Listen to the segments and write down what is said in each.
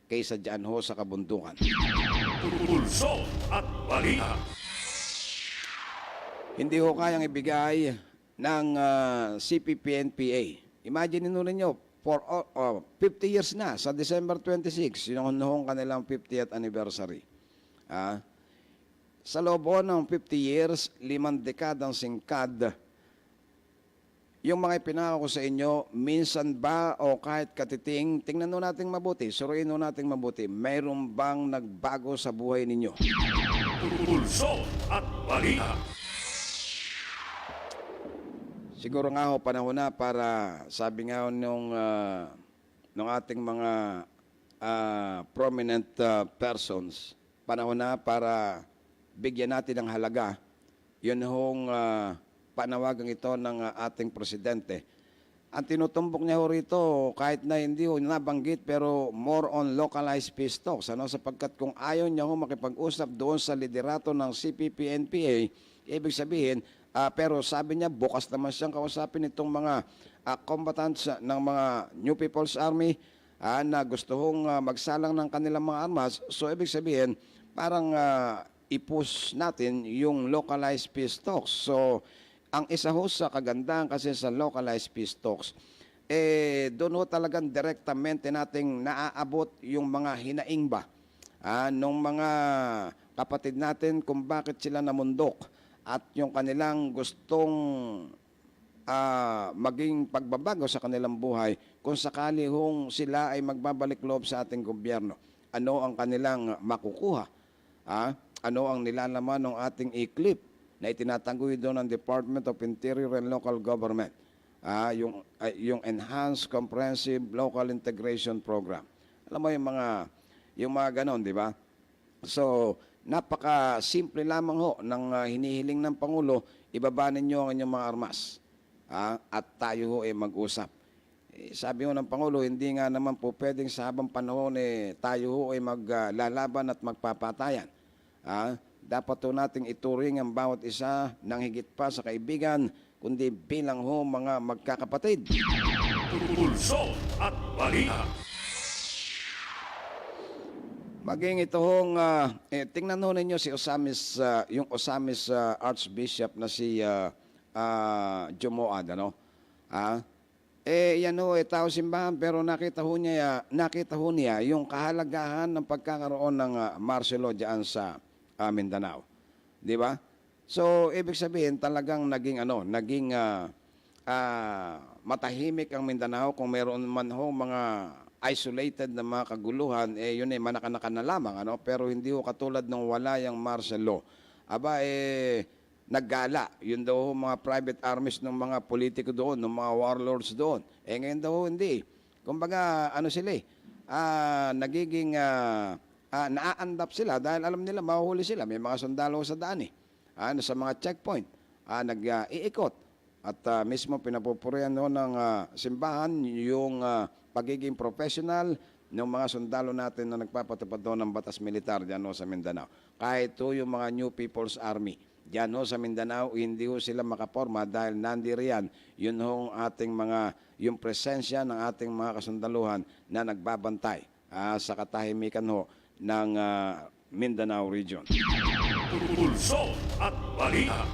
kaysa dyan ho sa kabundukan. Pulso at balita. Hindi ho kayang ibigay ng CPP-NPA. Imagine nyo ninyo, for 50 years na, sa December 26, yun ang kanilang 50th anniversary. Sa loob ng 50 years, 5 dekadang singkad, yung mga ipinako ko sa inyo, minsan ba o kahit katiting, tingnan nyo natin mabuti, suruin nyo natin mabuti, mayroon bang nagbago sa buhay ninyo? Pulso at balita. Siguro nga ho, panahon na para, sabi nga ho nung ating mga prominent persons, panahon na para bigyan natin ng halaga, yun hong panawagang ito ng ating presidente. Ang tinutumbok niya ho rito, kahit na hindi ho nabanggit, pero more on localized peace talks. Sapagkat kung ayaw niya ho makipag-usap doon sa liderato ng CPP-NPA, ibig sabihin, pero sabi niya, bukas naman siyang kausapin itong mga combatants ng mga New People's Army na gusto hong magsalang ng kanilang mga armas. So, ibig sabihin, parang i-push natin yung localized peace talks. So, ang isa ho sa kagandahan kasi sa localized peace talks, doon ho talagang direktamente nating naaabot yung mga hinaing ba nung mga kapatid natin kung bakit sila namundok at yung kanilang gustong maging pagbabago sa kanilang buhay kung sakali hong sila ay magbabalik loob sa ating gobyerno. Ano ang kanilang makukuha? Ano ang nilalaman ng ating e-clip na itinatangguhin doon ng Department of Interior and Local Government, yung Enhanced Comprehensive Local Integration Program. Alam mo yung mga ganon, di ba? So, napaka-simple lamang ho ng hinihiling ng Pangulo, ibaba ninyo ang inyong mga armas at tayo ho ay mag-usap. Sabi ho ng Pangulo, hindi nga naman po pwedeng sa habang panahon tayo ho ay maglalaban at magpapatayan. Dapat po nating ituring ang bawat isa ng higit pa sa kaibigan, kundi bilang ho mga magkakapatid. Pulso at balita. Maging ito hong, tingnan ho ninyo si yung Osamis Archbishop na si Jumoad, ano? Yan ho, tao simbahan, pero nakita ho niya yung kahalagahan ng pagkakaroon ng martial law dyan sa Mindanao. Di ba? So, ibig sabihin, talagang naging matahimik ang Mindanao. Kung meron man ho mga isolated na mga kaguluhan, yun manaka-naka na lamang. Pero hindi ho katulad ng wala yung martial law. Naggala. Yun daw ho mga private armies ng mga politiko doon, ng mga warlords doon. Ngayon daw ho, hindi. Kumbaga, sila nagiging naaandap sila dahil alam nila mahuhuli sila. May mga sundalo sa daan sa mga checkpoint. Nag-iikot. At mismo pinapupurihan ng simbahan yung pagiging professional ng mga sundalo natin na nagpapatupad doon ng batas militar dyan sa Mindanao. Kahit yung mga New People's Army. Dyan sa Mindanao, hindi sila makaporma dahil nandiriyan. Yun ating yung presensya ng ating mga kasundaluhan na nagbabantay sa katahimikan ng Mindanao region. Pulso at balita.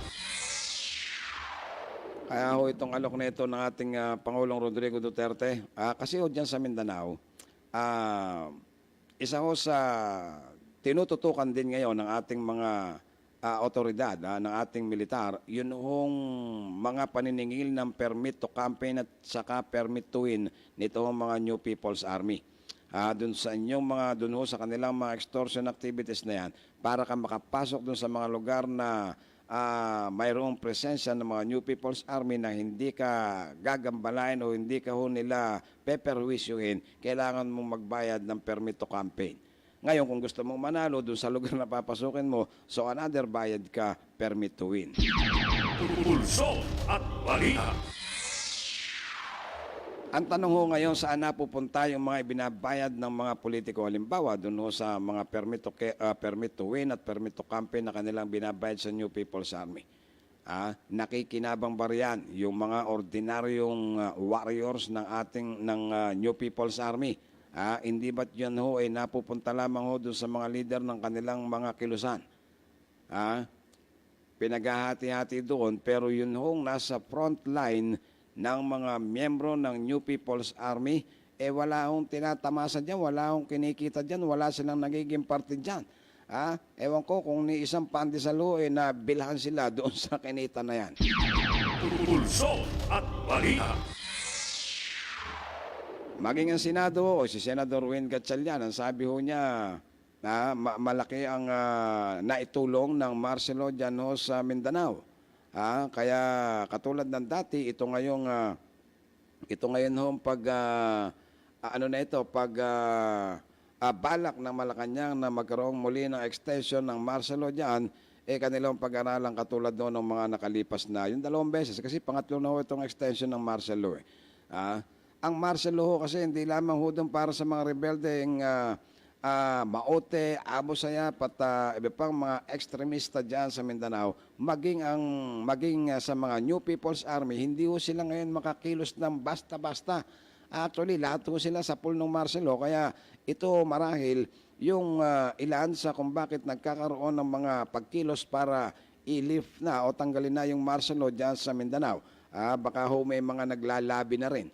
Kaya itong alok na ito ng ating Pangulong Rodrigo Duterte, kasi dyan sa Mindanao, isa sa tinututukan din ngayon ng ating mga otoridad, ng ating militar, yun mga paniningil ng permit to campaign at saka permit to win nito mga New People's Army. Dun sa inyong dun sa kanilang mga extortion activities na yan, para ka makapasok dun sa mga lugar na mayroong presensya ng mga New People's Army na hindi ka gagambalain o hindi ka nila peperwisyuhin, kailangan mong magbayad ng permit to campaign. Ngayon, kung gusto mong manalo dun sa lugar na papasukin mo, so another bayad ka, permit to win. Pulso at balita. Ang tanong ngayon, saan napupunta yung mga ibinabayad ng mga politiko? Halimbawa, doon sa mga permit to win at permit to campaign na kanilang binabayad sa New People's Army. Nakikinabang ba riyan yung mga ordinaryong warriors ng New People's Army? Hindi ba't yan ho ay napupunta lamang ho doon sa mga leader ng kanilang mga kilusan? Pinaghahati-hati doon, pero yun hong nasa front line ng mga miyembro ng New People's Army, wala hong tinatamasa dyan, wala hong kinikita dyan, wala silang nagiging parte dyan. Ewan ko kung ni isang pandesalo na bilhan sila doon sa kinita na yan. Pulso at balita. Maging ang Senado o si Senador Win Gatchalian, ang sabi ho niya na malaki ang naitulong ng Marcelo dyan ho sa Mindanao. Kaya katulad ng dati, ito ngayon ho balak ng Malacanang na magkaroon muli ng extension ng Marcelo dyan, kanilang pag-aralan katulad noon ng mga nakalipas na yung 2 beses kasi pangatlo na ho itong extension ng Marcelo. Ang Marcelo ho kasi hindi lamang ho doon para sa mga rebeldeng Maote, Abu Sayyaf at iba pang mga ekstremista dyan sa Mindanao, maging sa mga New People's Army, hindi ho sila ngayon makakilos ng basta-basta. Actually, lahat ho sila sa pool ng Marcelo, kaya ito marahil yung ilan sa kung bakit nagkakaroon ng mga pagkilos para i-lift na o tanggalin na yung Marcelo dyan sa Mindanao. Baka ho may mga naglalabi na rin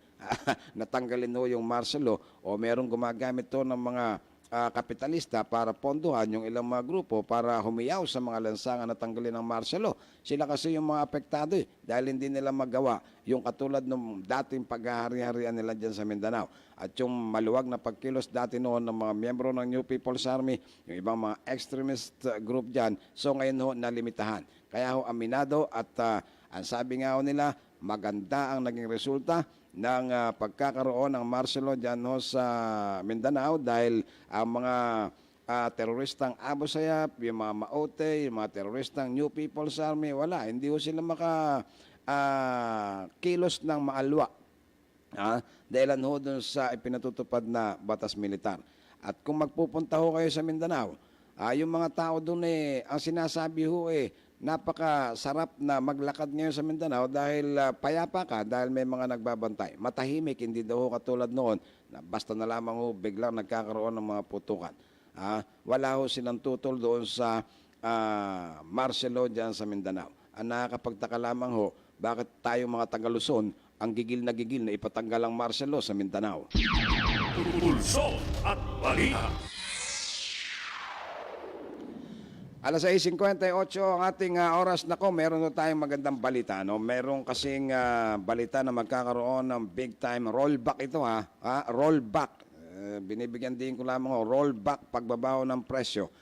natanggalin ho yung Marcelo o merong gumagamit to ng mga kapitalista para pondohan yung ilang mga grupo para humiyaw sa mga lansangan na tanggalin ng Marcelo. Sila kasi yung mga apektado dahil hindi nila magawa yung katulad ng dating paghahari-harian nila dyan sa Mindanao. At yung maluwag na pagkilos dati noon ng mga miyembro ng New People's Army, yung ibang mga extremist group dyan, so ngayon ho nalimitahan. Kaya ho aminado at ang sabi nga ho nila, maganda ang naging resulta ng pagkakaroon ng Marcelo dyan ho sa Mindanao dahil ang mga teroristang Abu Sayyaf, yung mga Maote, yung mga teroristang New People's Army, wala. Hindi ho sila kilos ng maalwa. Dahilan ho dun sa ipinatutupad na batas militar. At kung magpupunta ho kayo sa Mindanao, yung mga tao dun ang sinasabi ho napakasarap na maglakad ngayon sa Mindanao dahil payapa ka, dahil may mga nagbabantay. Matahimik, hindi daw katulad noon na basta na lamang ho biglang nagkakaroon ng mga putukan. Wala ho silang tutol doon sa Marcelo dyan sa Mindanao. Ang nakakapagtaka lamang ho, bakit tayo mga Taga-Luzon ang gigil na ipatanggal ang Marcelo sa Mindanao. Pulso at balita. Alas 6:58 ang ating oras. Nako, meron tayong magandang balita. Meron kasing balita na magkakaroon ng big time rollback ito. Rollback. Binibigyan din ko lamang rollback, pagbabaho ng presyo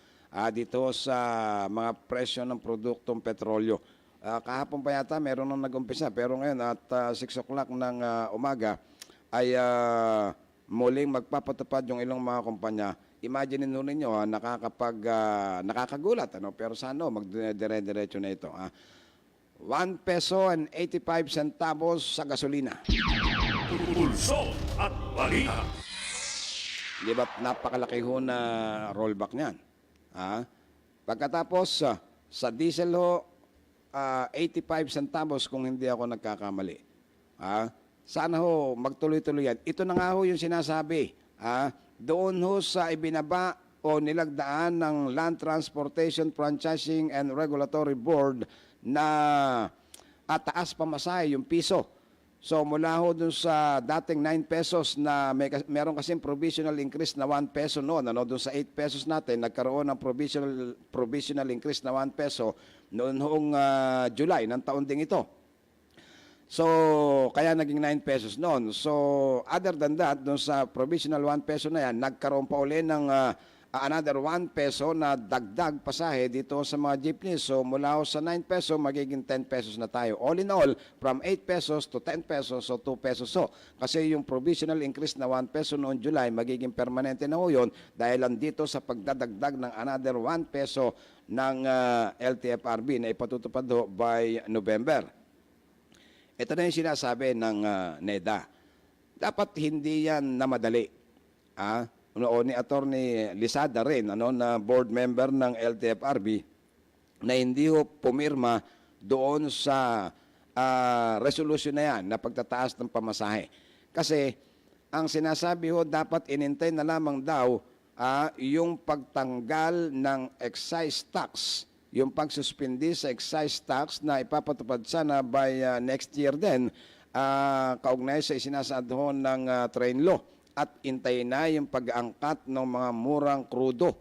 dito sa mga presyo ng produktong petrolyo. Kahapon pa yata meron nang nag-umpisa, pero ngayon at 6 o'clock ng umaga ay muling magpapatupad yung ilang mga kumpanya. Imagine ninyo nakakagulat pero sana magdire-diretso na ito. 1 peso and 85 centavos sa gasolina. Pulso at balita. Di ba napakalaki ho na rollback niyan? Pagkatapos sa diesel ho 85 centavos kung hindi ako nagkakamali. Sana ho magtuloy-tuloy yan. Ito na nga ho yung sinasabi. Doon ho sa ibinaba o nilagdaan ng Land Transportation Franchising and Regulatory Board na taas pamasahe yung piso. So mula ho dun sa dating 9 pesos na meron kasing provisional increase na 1 peso noon. Doon sa 8 pesos natin, nagkaroon ng provisional increase na 1 peso noon hoong July ng taon ding ito. So, kaya naging 9 pesos noon. So, other than that, doon sa provisional 1 peso na yan, nagkaroon pa uli ng another 1 peso na dagdag pasahe dito sa mga jeepneys. So, mula sa 9 peso, magiging 10 pesos na tayo. All in all, from 8 pesos to 10 pesos o 2 pesos. So, kasi yung provisional increase na 1 peso noong July, magiging permanente na ho yun dahil andito sa pagdadagdag ng another 1 peso ng LTFRB na ipatutupad by November. Ito na yung sinasabi ng NEDA. Dapat hindi yan na madali. O ni Attorney Lisada rin, na board member ng LTFRB, na hindi ho pumirma doon sa resolution na yan, na pagtataas ng pamasahe. Kasi Ang sinasabi ho, dapat inintay na lamang daw yung pagtanggal ng excise tax, yung pagsuspindi sa excise tax na ipapatupad sana by next year din, kaugnay sa isinasaad ho ng train law. At intayin na yung pag-angkat ng mga murang krudo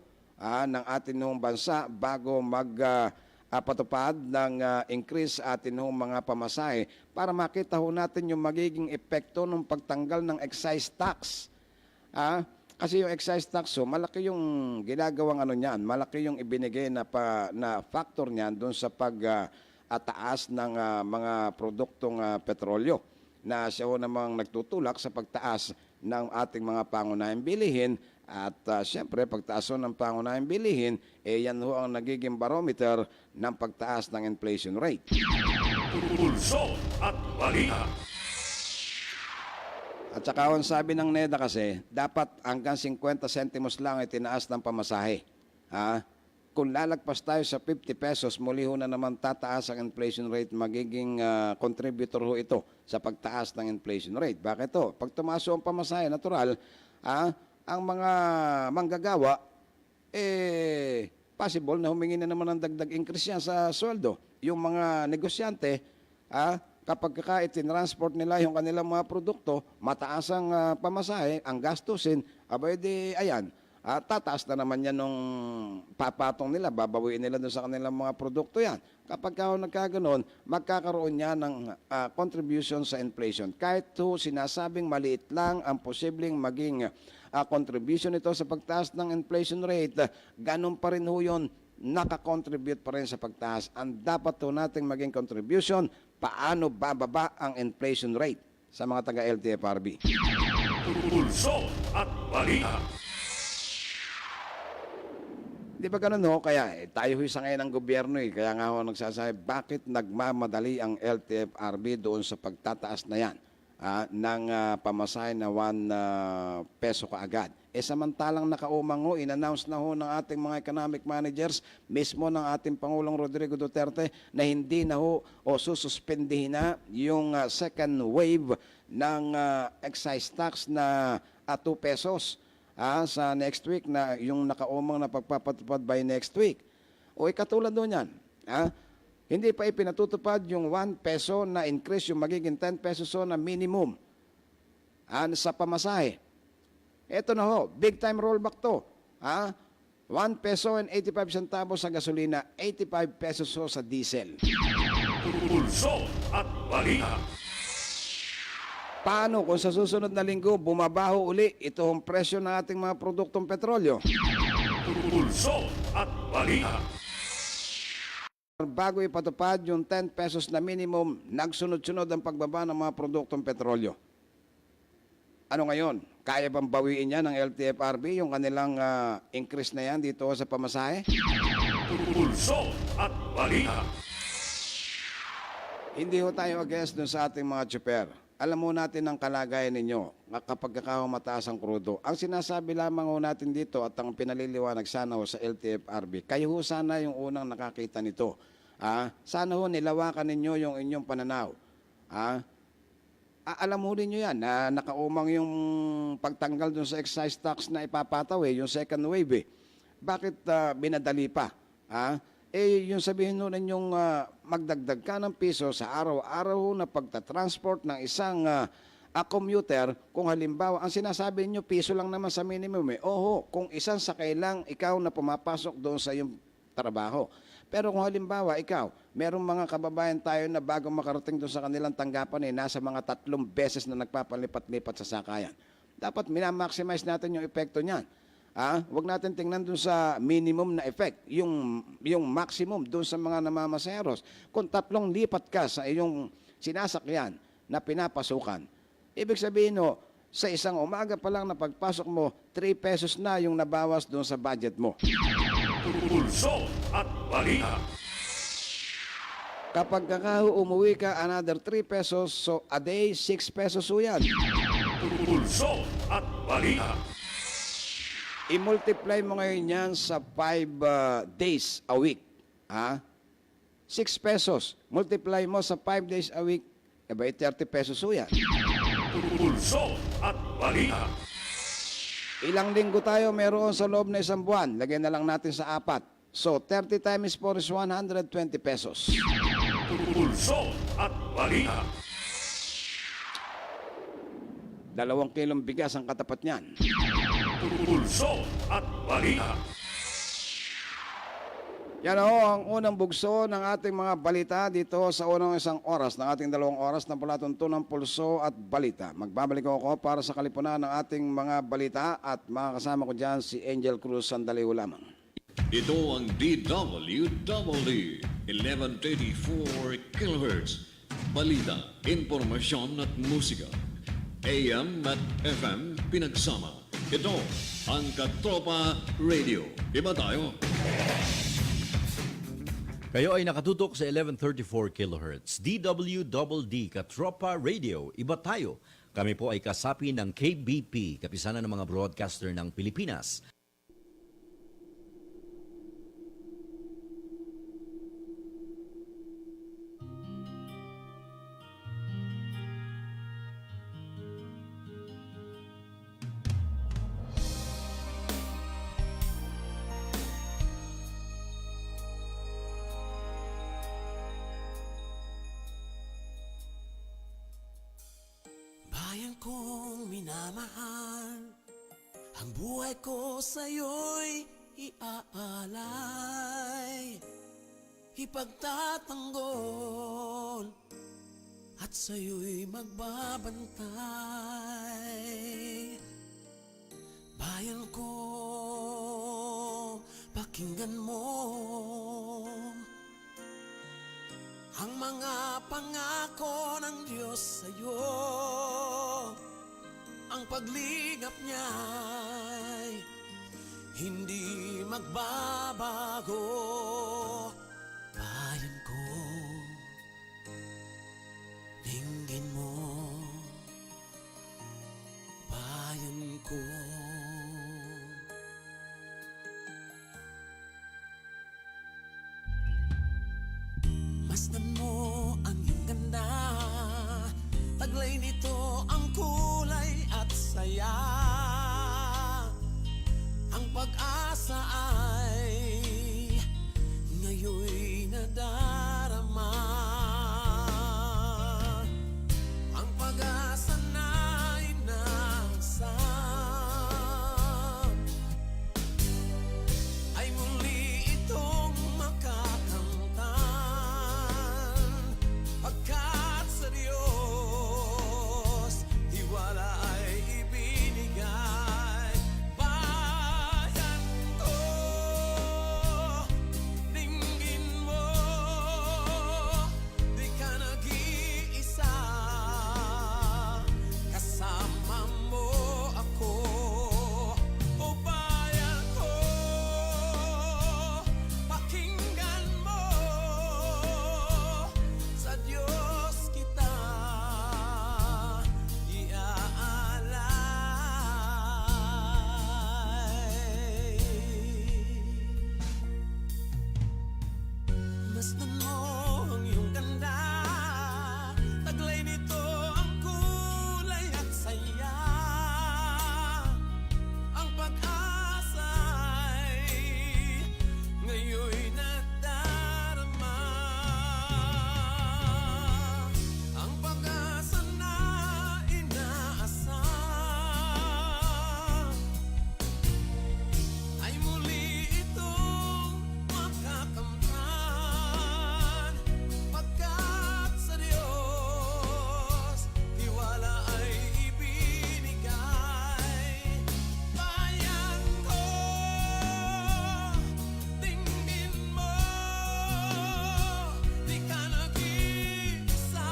ng ating bansa bago magpatupad ng increase sa ating mga pamasahe para makita ho natin yung magiging epekto ng pagtanggal ng excise tax. Kasi yung excise tax, malaki yung ginagawang niyan, malaki yung ibinigay na factor niyan doon sa pagtaas ng mga produktong petrolyo na siya namang nagtutulak sa pagtaas ng ating mga pangunahing bilihin at siyempre pagtaas ng pangunahing bilihin, yan ho ang nagiging barometer ng pagtaas ng inflation rate. Pulso at balita. At saka ang sabi ng NEDA kasi, dapat hanggang 50 centimos lang itinaas ng pamasahe. Kung lalagpas tayo sa 50 pesos, muli ho na naman tataas ang inflation rate, magiging contributor ho ito sa pagtaas ng inflation rate. Bakit to? Pag tumaas ang pamasahe, natural, ang mga manggagawa, possible na humingi na naman ng dagdag increase yan sa sweldo. Yung mga negosyante, kapag itinransport nila yung kanilang mga produkto, mataas ang pamasahe, ang gastusin, ayan, tataas na naman yan nung papatong nila, babawiin nila doon sa kanilang mga produkto yan. Kapag nagkaganon, magkakaroon niya ng contribution sa inflation. Kahit sinasabing maliit lang ang posibleng maging contribution ito sa pagtaas ng inflation rate, ganun pa rin ho yun, nakakontribute pa rin sa pagtaas. Ang dapat nating maging contribution, paano bababa ang inflation rate sa mga taga-LTFRB. Pulso at balita. Di ba ganun ho? Kaya tayo sa ngayon ng gobyerno kaya nga ho nagsasabi, bakit nagmamadali ang LTFRB doon sa pagtataas na yan ng pamasahe na 1 peso kaagad. Samantalang nakaumang ho, in-announce na ho ng ating mga economic managers, mismo ng ating Pangulong Rodrigo Duterte, na hindi na ho o sususpendihin na yung second wave ng excise tax na 2 pesos. Sa next week na yung nakaumang na pagpapatupad by next week. Katulad doon yan. Hindi pa ipinatutupad yung 1 peso na increase, yung magiging 10 pesos na minimum sa pamasahe. Ito na ho, big time rollback to. 1 peso and 85 centavos sa gasolina, 85 pesos sa diesel. Pulso at balita. Paano kung sa susunod na linggo bumabaho uli itong presyo ng ating mga produktong petrolyo? Pulso at balita. Bago ipatupad yung 10 pesos na minimum, nagsunod-sunod ang pagbaba ng mga produktong petrolyo. Ano ngayon? Kaya bang bawiin yan ng LTFRB yung kanilang increase na yan dito sa pamasahe? Pulso at balita. Hindi ho tayo against dun sa ating mga tsuper. Alam mo natin ang kalagayan ninyo kapag mataas ang krudo. Ang sinasabi lamang ho natin dito at ang pinaliliwanag sana ho sa LTFRB, kayo ho sana yung unang nakakita nito. Sana ho nilawakan ninyo yung inyong pananaw. Alam mo rin nyo yan na nakaumang yung pagtanggal dun sa excise tax na ipapataw yung second wave Bakit binadali pa? Yung sabihin nun ninyong magdagdag ka ng piso sa araw-araw na pagtatransport ng isang commuter, kung halimbawa, ang sinasabi niyo piso lang naman sa minimum Oho, kung isang sakay lang ikaw na pumapasok doon sa iyong trabaho. Pero kung halimbawa, ikaw, merong mga kababayan tayo na bago makarating doon sa kanilang tanggapan nasa mga 3 beses na nagpapalipat-lipat sa sakayan. Dapat minamaximize natin yung epekto niyan. Huwag natin tingnan doon sa minimum na effect, yung maximum doon sa mga namamaseros. Kung 3 lipat ka sa iyong sinasakyan na pinapasukan, ibig sabihin sa isang umaga pa lang na pagpasok mo, 3 pesos na yung nabawas doon sa budget mo. Pulso at balita. Kapag umuwi ka, another 3 pesos, so a day, 6 pesos yan. Pulso at balita. I-multiply mo ngayon yan sa 5 days a week. 6 pesos. Multiply mo sa 5 days a week, 30 pesos yan. Pulso at Balita. Ilang linggo tayo meron sa loob na isang buwan. Lagyan na lang natin sa 4. So, 30 times 4 is 120 pesos. Pulso at Balita. 2 kilong bigas ang katapat niyan. Pulso at Balita. Yan ho ang unang bugso ng ating mga balita dito sa unang isang oras ng ating 2 oras na palatuntunang Pulso at Balita. Magbabalik ako para sa kalipunan ng ating mga balita at makakasama ko dyan si Angel Cruz. Sandali ho lamang. Ito ang DWWD 1134 kHz. Balita, impormasyon at musika. AM at FM pinagsama. Ito ang Katropa Radio. Iba tayo. Kayo ay nakatutok sa 1134 kHz. DWDD Katropa Radio. Iba tayo. Kami po ay kasapi ng KBP, kapisanan ng mga broadcaster ng Pilipinas. Bayan kong minamahal, ang buhay ko sa'yo'y iaalay, ipagtatanggol, at sa'yo'y magbabantay. Bayan ko, pakinggan mo ang mga pangako ng Diyos sa'yo. Ang paglingap niya'y hindi magbabago. Bayan ko, dinggin mo. Bayan ko. Masdan mo ang iyong ganda, taglay nito ang kulay at saya. Ang pag-asa ay ngayon'y nadarama. Ang pag-asa na inasam ay muli itong makakamtan, pagkat sa Diyos tiwala ay ibinigay. Bayan ko, dinggin mo, di ka nag-iisa, kasama mo ako. O bayan ko, pakinggan mo, sa Diyos kita iaalay. Masdan mo ang iyong ganda, taglay nito ang kulay at saya. Ang pag-asa ay ngayon'y nadarama. Ang pag-asa na inaasam ay muli itong makakamtan, pagkat sa Diyos tiwala ay ibinigay. Bayan ko, dinggin mo, di ka nag-iisa,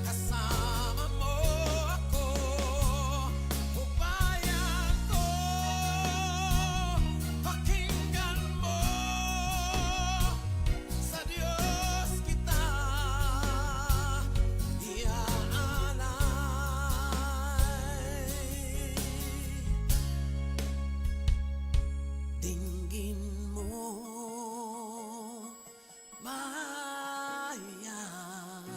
kasama mo ako. O bayan ko, pakinggan mo, sa Diyos kita iaalay. Dinggin mo, bayan.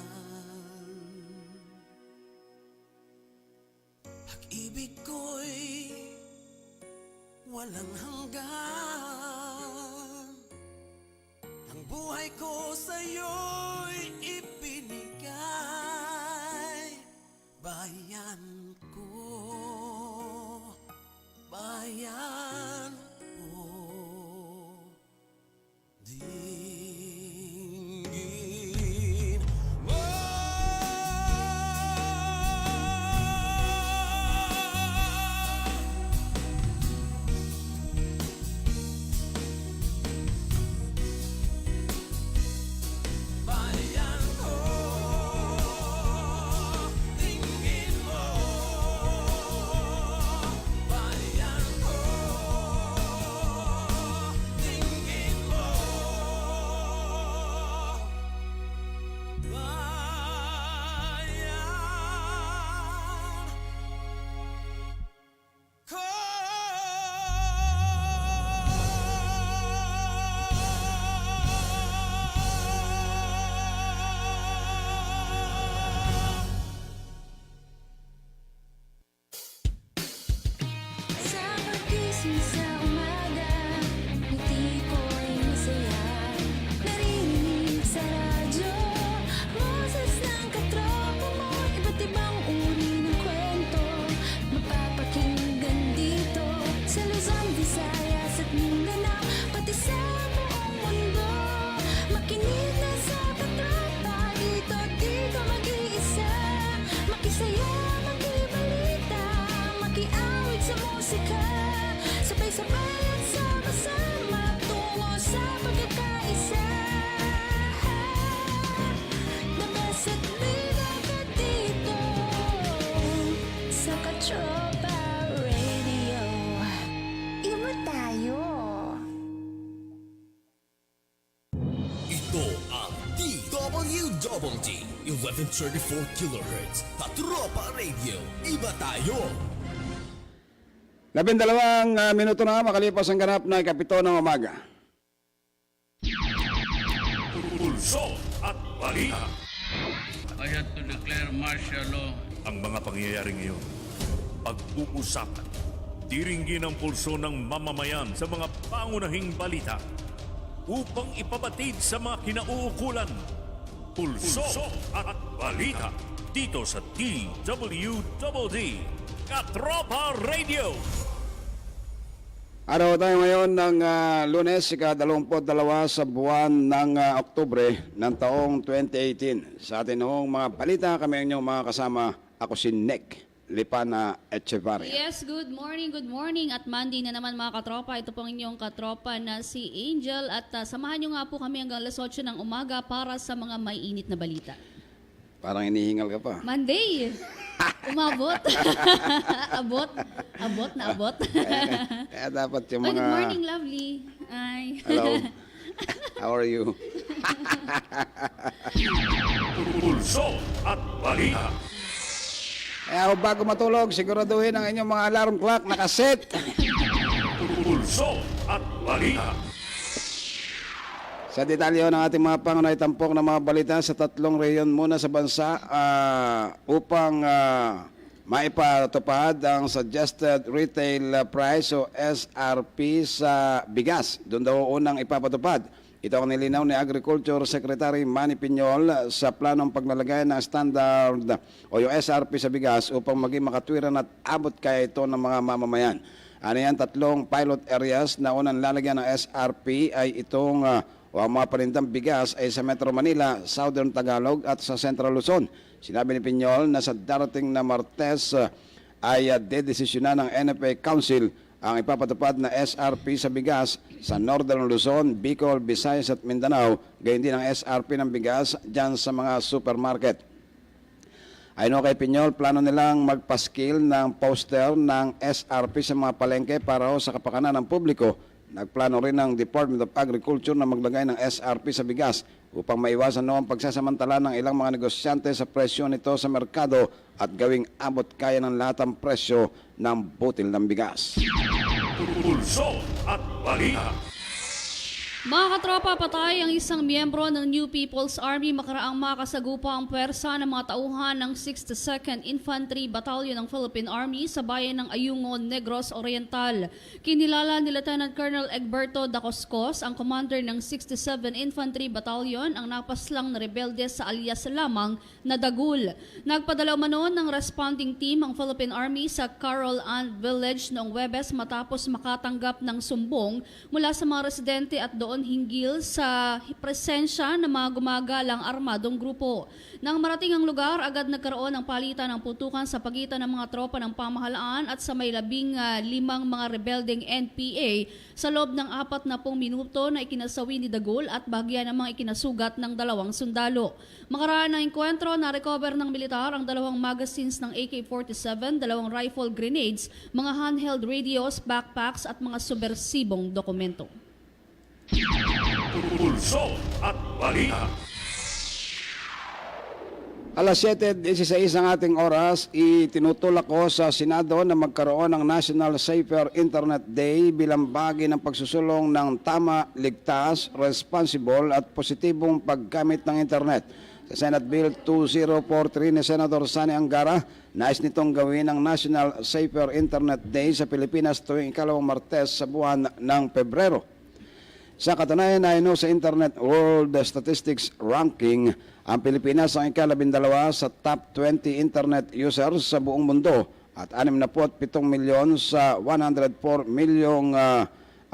walang hanggan. Ang buhay ko sa'yo'y ibinigay. Bayan ko, bayan ko. Dinggin mo. Bayan ko, dinggin mo. Bayan ko, dinggin mo. Bayan ko. Sa pagising sa umaga, ngiti ko'y masaya. Narinig sa radyo, boses ng katropa mo. Iba't ibang uri ng kwento, mapapakinggan dito. Sa Luzon, Visayas at Mindanao, pati sa buong mundo. Makinig na sa katropa, dito di ka mag-iisa. Makisaya, makibalita, makiawit sa musika. Sabay-sabay at sama-sama tungo sa pagkakaisa. The best at bida ka dito sa Katropa Radio. Iba tayo. Ito ang DWDD 1134 kHz Katropa Radio. Iba tayo. 12 minuto na makalipas ang ganap na ikapito ng umaga. Pulso at balita. I had to declare martial law. Ang mga pangyayaring iyon, pag-uusapan, diringgin ang pulso ng mamamayan sa mga pangunahing balita upang ipabatid sa mga kinauukulan. Pulso at balita dito sa DWDD Katropa Radio. Araw tayo ngayon ng Lunes, ika-22 sa buwan ng Oktubre ng taong 2018. Sa atin noong mga balita, kami ang inyong mga kasama. Ako si Nick, Lipana Echevarria. Yes, good morning at Monday na naman mga katropa. Ito pong inyong katropa na si Angel at samahan nyo nga po kami hanggang alas 8 ng umaga para sa mga may init na balita. Parang inihingal ka pa. Monday! Umabot. abot na abot. Kaya dapat yung Ay, mga... good morning, lovely. Ay. Hello. How are you? Pulso at balita. Kaya bago matulog, siguraduhin ang inyong mga alarm clock nakaset. Pulso at balita. Sa detalyo ng ating mga pangunahing tampok ng mga balita sa tatlong rehiyon muna sa bansa upang maipatupad ang suggested retail price o SRP sa bigas. Doon daw unang ipapatupad. Ito ang nilinaw ni Agriculture Secretary Manny Piñol sa planong paglalagay ng standard o yung SRP sa bigas upang maging makatwiran at abot kaya ito ng mga mamamayan. Ano yan, tatlong pilot areas na unang lalagyan ng SRP ay itong o ang mga panindang bigas ay sa Metro Manila, Southern Tagalog at sa Central Luzon. Sinabi ni Piñol na sa darating na Martes ay dedesisyonan ng NFA Council ang ipapatupad na SRP sa bigas sa Northern Luzon, Bicol, Visayas at Mindanao, gayon din ang SRP ng bigas dyan sa mga supermarket. Ayon kay Piñol, plano nilang magpaskil ng poster ng SRP sa mga palengke para sa kapakanan ng publiko. Nagplano rin ng Department of Agriculture na maglagay ng SRP sa bigas upang maiwasan noong pagsasamantala ng ilang mga negosyante sa presyo nito sa merkado at gawing abot kaya ng lahat ang presyo ng butil ng bigas. Pulso at balita. Mga katropa, patay ang isang miyembro ng New People's Army makaraang makasagupa ang puwersa ng mga tauhan ng 62nd Infantry Battalion ng Philippine Army sa bayan ng Ayungon, Negros Oriental. Kinilala ni Lieutenant Colonel Egberto Dacoscos, ang commander ng 67 Infantry Battalion, ang napaslang na rebelde sa alias lamang na Dagul. Nagpadala umano ng responding team ang Philippine Army sa Carol Ann Village noong Webes matapos makatanggap ng sumbong mula sa mga residente at doon hinggil sa presensya ng mga gumagalang armadong grupo. Nang marating ang lugar, agad nagkaroon ng palitan ng putukan sa pagitan ng mga tropa ng pamahalaan at sa may 15 mga rebeldeng NPA sa loob ng 40 minuto na ikinasawi ni Dagul at bahagya namang ikinasugat ng 2 sundalo. Makaraan ng enkwentro, na-recover ng militar ang 2 magazines ng AK-47, 2 rifle grenades, mga handheld radios, backpacks at mga subversibong dokumento. Pulso at Balita. Alas 7:16 ang ating oras, itinutulak ko sa Senado na magkaroon ng National Safer Internet Day bilang bahagi ng pagsusulong ng tama, ligtas, responsible at positibong paggamit ng Internet. Sa Senate Bill 2043 ni Senator Sani Angara, nais nitong gawin ang National Safer Internet Day sa Pilipinas tuwing ikalawang Martes sa buwan ng Pebrero. Sa katunayan ay sa Internet World Statistics Ranking, ang Pilipinas ang ika-12 sa top 20 Internet users sa buong mundo at 67 milyon sa 104 milyong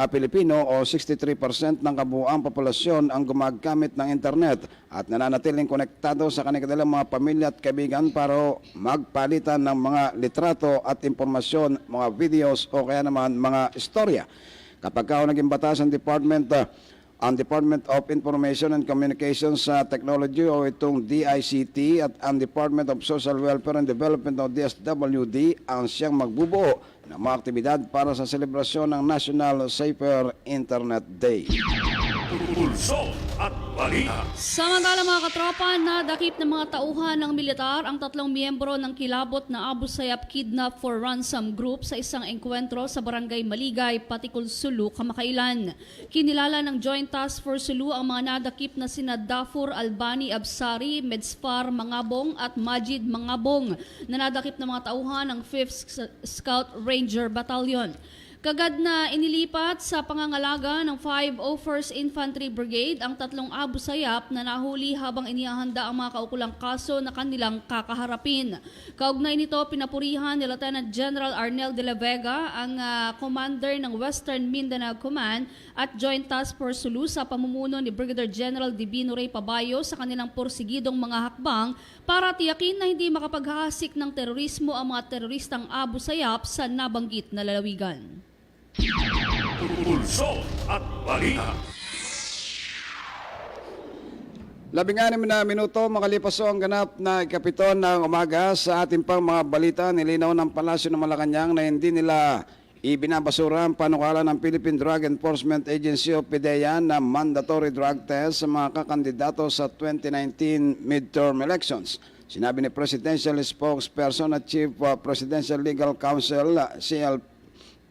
Pilipino o 63% ng kabuuang populasyon ang gumagamit ng Internet at nananatiling konektado sa kanilang mga pamilya at kaibigan para magpalitan ng mga litrato at impormasyon, mga videos o kaya naman mga istorya. Kapag naging batas ang Department of Information and Communications Technology o itong DICT at ang Department of Social Welfare and Development o DSWD ang siyang magbubuo ng mga aktibidad para sa selebrasyon ng National Safer Internet Day. Pulso at Balita. Samantala mga katropa, nadakip ng mga tauhan ng militar ang 3 miyembro ng kilabot na Abu Sayyaf Kidnap for Ransom Group sa isang engkwentro sa Barangay Maligay, Patikul, Sulu, kamakailan. Kinilala ng Joint Task Force Sulu ang mga nadakip na sina Dafur Albani Absari, Medsfar Mangabong at Majid Mangabong na nadakip ng mga tauhan ng 5th Scout Ranger Battalion. Kagad na inilipat sa pangangalaga ng 501st Infantry Brigade ang 3 Abu Sayyaf na nahuli habang inihahanda ang mga kaukulang kaso na kanilang kakaharapin. Kaugnay nito, pinapurihan ni Lieutenant General Arnel de la Vega ang commander ng Western Mindanao Command at Joint Task Force Sulu sa pamumuno ni Brigadier General Divino Ray Pabayo sa kanilang porsigidong mga hakbang para tiyakin na hindi makapaghahasik ng terorismo ang mga teroristang Abu Sayyaf sa nabanggit na lalawigan. Pulso at Balita. 16 na minuto makalipas ang ganap na ikapito ng umaga sa ating pang mga balita. Nilinaw ng Palasyo ng Malacanang na hindi nila ibinabasura ang panukala ng Philippine Drug Enforcement Agency o PDEA na mandatory drug test sa mga kakandidato sa 2019 midterm elections. Sinabi ni Presidential Spokesperson at Chief Presidential Legal Counsel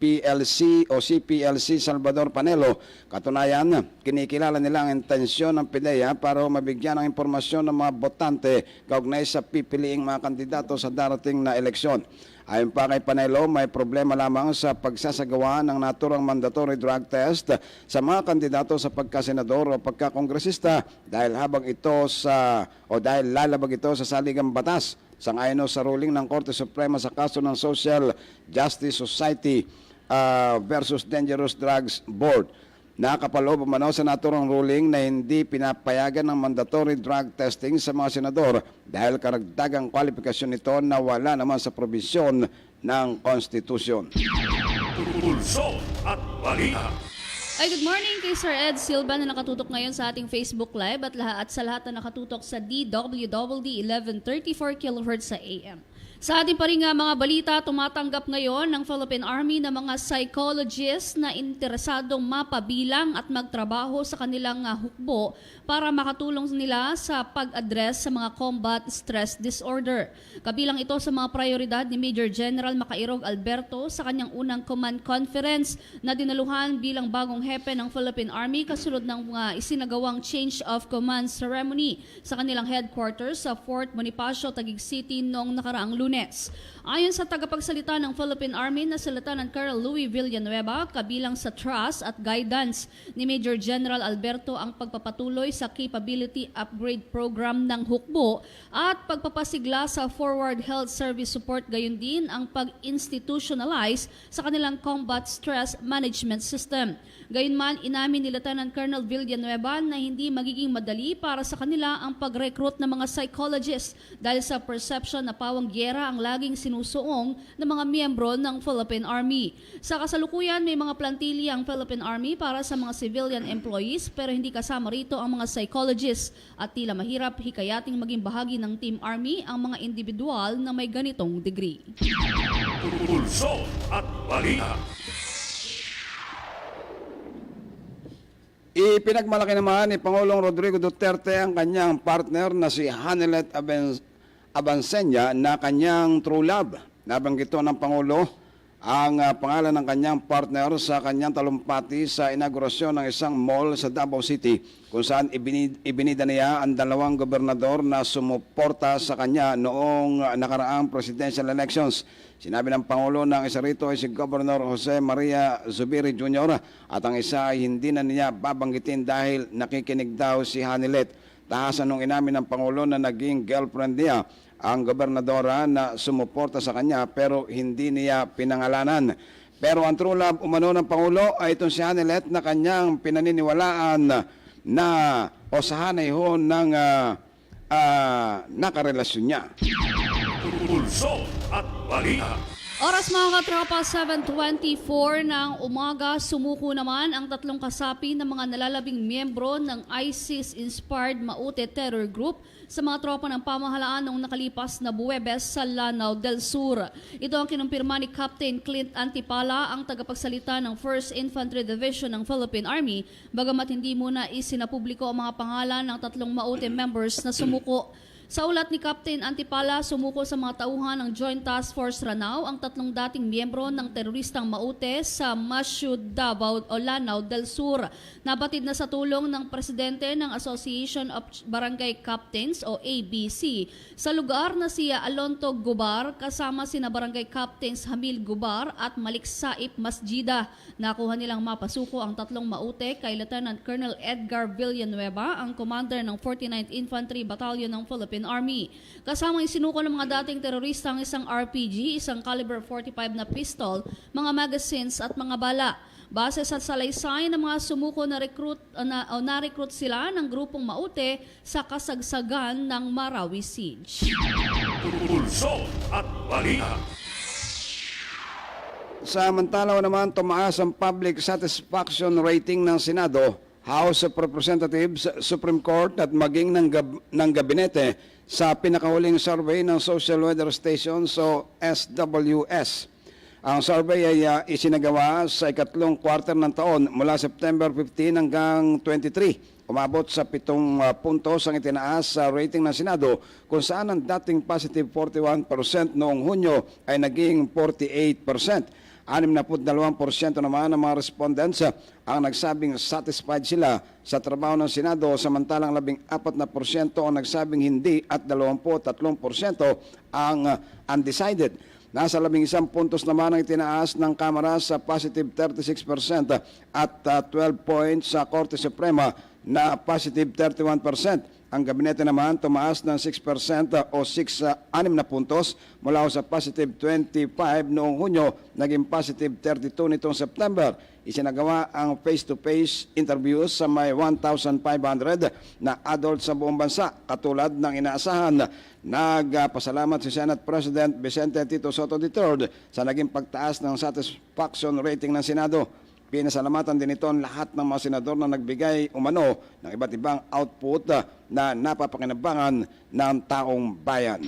PLC o CPLC Salvador Panelo, katunayan, kinikilala nila ang intensyon ng PDEA para mabigyan ng impormasyon ng mga botante kaugnay sa pipiliing mga kandidato sa darating na eleksyon. Ayon pa kay Panelo, may problema lamang sa pagsasagawa ng naturang mandatory drug test sa mga kandidato sa pagkasenador o pagkakongresista dahil lalabag ito sa saligang batas sangayon sa ruling ng Korte Suprema sa kaso ng Social Justice Society versus Dangerous Drugs Board. Nakapaloob umano sa naturang ruling na hindi pinapayagan ng mandatory drug testing sa mga senador dahil karagdagang kwalifikasyon nito na wala naman sa probisyon ng konstitusyon. Pulso at Balita. Ay, good morning kay Sir Ed Silva na nakatutok ngayon sa ating Facebook Live at sa lahat na nakatutok sa DWWD 1134 kHz sa AM. Sa ating pa rin nga mga balita, tumatanggap ngayon ng Philippine Army ng mga psychologists na interesadong mapabilang at magtrabaho sa kanilang hukbo para makatulong nila sa pag-address sa mga combat stress disorder. Kabilang ito sa mga prioridad ni Major General Macairog Alberto sa kanyang unang command conference na dinaluhan bilang bagong hepe ng Philippine Army kasunod ng mga isinagawang change of command ceremony sa kanilang headquarters sa Fort Bonifacio, Taguig City noong nakaraang Lunes. Ayon sa tagapagsalita ng Philippine Army na si Lieutenant Colonel Louis Villanueva, kabilang sa trust at guidance ni Major General Alberto ang pagpapatuloy sa capability upgrade program ng hukbo at pagpapasigla sa forward health service support, gayon din ang pag-institutionalize sa kanilang combat stress management system. Gayunman, inamin ni Lieutenant Colonel Villanueva na hindi magiging madali para sa kanila ang pag-recruit ng mga psychologists dahil sa perception na pawang gyera ang laging sinusuong ng mga miyembro ng Philippine Army. Sa kasalukuyan, may mga plantili ang Philippine Army para sa mga civilian employees pero hindi kasama rito ang mga psychologists at tila mahirap hikayating maging bahagi ng Team Army ang mga individual na may ganitong degree. Pulso at balita. Ipinagmalaki naman ni Pangulong Rodrigo Duterte ang kanyang partner na si Hanelet Abansenya na kanyang true love. Nabanggit ito ng Pangulo ang pangalan ng kanyang partner sa kanyang talumpati sa inaugurasyon ng isang mall sa Davao City kung saan ibinida niya ang dalawang gobernador na sumuporta sa kanya noong nakaraang presidential elections. Sinabi ng Pangulo na ang isa rito ay si Governor Jose Maria Zubiri Jr. at ang isa ay hindi na niya babanggitin dahil nakikinig daw si Hanelet. Tahasan nung inamin ng Pangulo na naging girlfriend niya ang gobernadora na sumuporta sa kanya pero hindi niya pinangalanan. Pero ang true love umano ng Pangulo ay itong si Hanelet na kanyang pinaniniwalaan na osahanay ho ng nakarelasyon niya. Pulso at balita. Oras mga katropa, 7:24 ng umaga, sumuko naman ang tatlong kasapi ng mga nalalabing miyembro ng ISIS-inspired Maute Terror Group sa mga tropa ng pamahalaan noong nakalipas na Buwebes sa Lanao del Sur. Ito ang kinumpirma ni Captain Clint Antipala, ang tagapagsalita ng 1st Infantry Division ng Philippine Army, bagamat hindi muna isinapubliko ang mga pangalan ng tatlong Maute members na sumuko. Sa ulat ni Captain Antipala, sumuko sa mga tauhan ng Joint Task Force Ranao ang tatlong dating miyembro ng teroristang Maute sa Masyu, Davao o Lanao del Sur. Nabatid na sa tulong ng presidente ng Association of Barangay Captains o ABC. Sa lugar na siya Alonto Gubar, kasama sina Barangay Captains Hamil Gubar at Malik Saip Masjida. Nakuha nilang mapasuko ang tatlong Maute kay Lieutenant Colonel Edgar Villanueva, ang commander ng 49th Infantry Battalion ng Philippine Army. Kasama isinuko ng mga dating terorista ang isang RPG, isang caliber 45 na pistol, mga magazines at mga bala. Base sa salaysay ng mga sumuko na-recruit sila ng grupong Maute sa kasagsagan ng Marawi Siege. Pulso at balita. Samantala naman, tumaas ang public satisfaction rating ng Senado, House of Representatives, Supreme Court at maging ng gabinete sa pinakahuling survey ng Social Weather Station o SWS. Ang survey ay isinagawa sa ikatlong quarter ng taon mula September 15 hanggang 23. Umabot sa 7 puntos ang itinaas sa rating ng Senado kung saan ang dating positive 41% noong Hunyo ay naging 48%. 62% naman ng mga respondents ang nagsabing satisfied sila sa trabaho ng Senado, samantalang 14% ang nagsabing hindi at 23% ang undecided. Nasa 11 puntos naman ang itinaas ng Kamara sa positive 36% at 12 points sa Korte Suprema na positive 31%. Ang gabinete naman tumaas ng 6% o 6 na puntos mula sa positive 25 noong Hunyo, naging positive 32 nitong September. Isinagawa ang face-to-face interviews sa may 1,500 na adults sa buong bansa. Katulad ng inaasahan, nagpasalamat si Senate President Vicente Tito Soto III sa naging pagtaas ng satisfaction rating ng Senado. Pinasalamatan din ito ang lahat ng mga senador na nagbigay umano ng iba't ibang output na napapakinabangan ng taong bayan.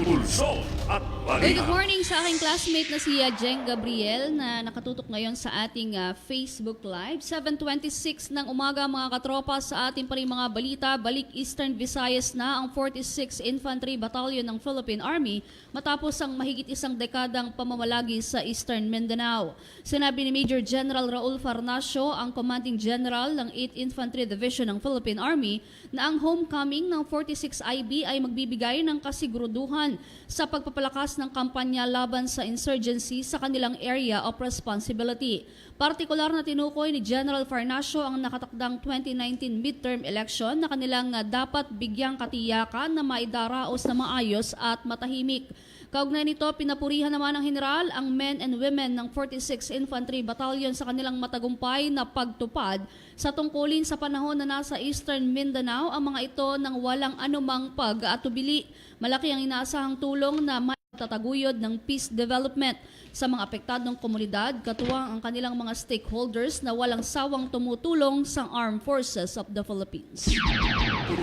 Pulso at Good balita. morning sa aking classmate na si Jeng Gabriel na nakatutok ngayon sa ating Facebook Live. 7:26 ng umaga mga katropa, sa ating pa rin mga balita. Balik Eastern Visayas na ang 46 Infantry Battalion ng Philippine Army matapos ang mahigit isang dekadang pamamalagi sa Eastern Mindanao. Sinabi ni Major General Raul Farnacio, ang Commanding General ng 8th Infantry Division ng Philippine Army, na ang homecoming ng 46 IB ay magbibigay ng kasiguraduhan sa pagpapalakas ng kampanya laban sa insurgency sa kanilang area of responsibility. Partikular na tinukoy ni General Farnacio ang nakatakdang 2019 midterm election na kanilang dapat bigyang katiyakan na maidaraos na maayos at matahimik. Kaugnay nito, pinapurihan naman ng General ang men and women ng 46 Infantry Battalion sa kanilang matagumpay na pagtupad sa tungkulin sa panahon na nasa Eastern Mindanao ang mga ito nang walang anumang pag-atubili. Malaki ang inaasahang tulong na tataguyod ng peace development sa mga apektadong komunidad, katuwang ang kanilang mga stakeholders na walang sawang tumutulong sa Armed Forces of the Philippines.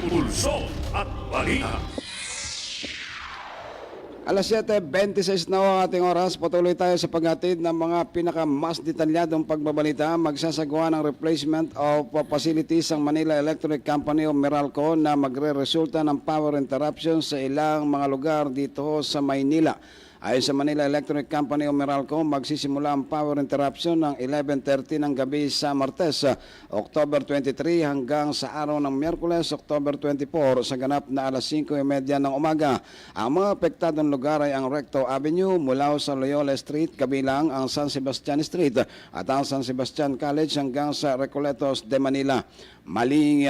Pulso at balita. Alas 7:26 na ang ating oras. Patuloy tayo sa paghatid ng mga pinakamas detalyadong pagbabalita. Magsasagawa ng replacement of facilities ang Manila Electric Company o Meralco na magre-resulta ng power interruption sa ilang mga lugar dito sa Maynila. Ayon sa Manila Electric Company o Meralco, magsisimula ang power interruption ng 11:30 ng gabi sa Martes, October 23 hanggang sa araw ng Miyerkules, October 24 sa ganap na alas 5:30 ng umaga. Ang mga apektadong lugar ay ang Recto Avenue mula sa Loyola Street kabilang ang San Sebastian Street at ang San Sebastian College hanggang sa Recoletos de Manila. Muli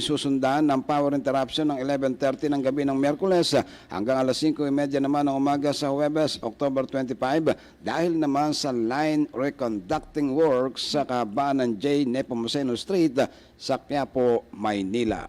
susundan ng power interruption ng 11:30 ng gabi ng Miyerkules hanggang alas 5:30 naman ng umaga sa Huwebes, October 25 dahil naman sa line reconducting works sa kahabaan ng J. Nepomuceno Street sa Quiapo, Maynila.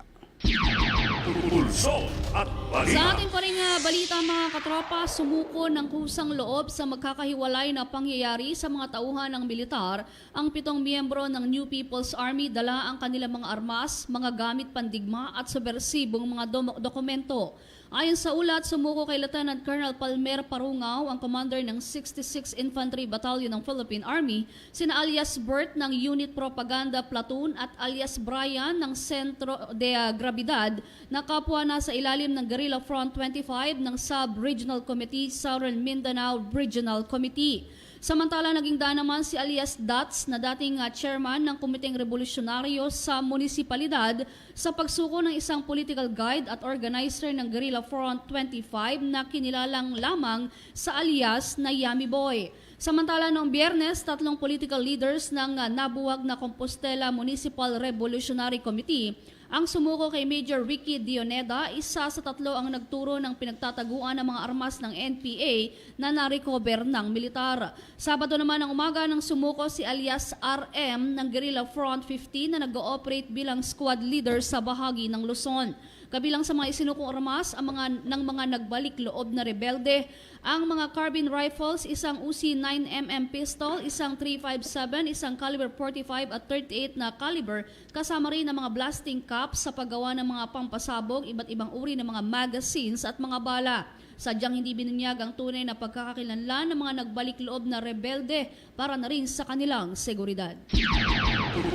Pulso at balita. Sa ating pa rin balita mga katropa, sumuko ng kusang loob sa magkakahiwalay na pangyayari sa mga tauhan ng militar ang 7 miyembro ng New People's Army, dala ang kanilang mga armas, mga gamit pandigma at subversibong mga dokumento. Ayon sa ulat, sumuko kay Lieutenant Colonel Palmer Parungaw, ang commander ng 66 Infantry Battalion ng Philippine Army, sina alias Bert ng Unit Propaganda Platoon at alias Brian ng Centro de Gravidad na kapwa na sa ilalim ng Guerrilla Front 25 ng Sub-Regional Committee, Southern Mindanao Regional Committee. Samantala, naging daan naman si alias Dats na dating chairman ng Komiteng Revolusyonaryo sa munisipalidad sa pagsuko ng isang political guide at organizer ng Guerrilla Front 25 na kinilalang lamang sa alias na Yummy Boy. Samantala, noong Biyernes, 3 political leaders ng nabuwag na Compostela Municipal Revolutionary Committee ang sumuko kay Major Ricky Dioneda, isa sa 3 ang nagturo ng pinagtataguan ng mga armas ng NPA na na-recover ng militar. Sabado naman ng umaga nang sumuko si alias RM ng Guerrilla Front 15 na nag-ooperate bilang squad leader sa bahagi ng Luzon. Kabilang sa mga isinukong armas ng mga nagbalik loob na rebelde, ang mga carbine rifles, isang Uzi 9mm pistol, isang 357, isang caliber 45 at 38 na caliber, kasama rin ang mga blasting caps sa paggawa ng mga pampasabog, iba't ibang uri ng mga magazines at mga bala. Sadyang hindi binunyag ang tunay na pagkakakilanlan ng mga nagbalik loob na rebelde para na rin sa kanilang seguridad.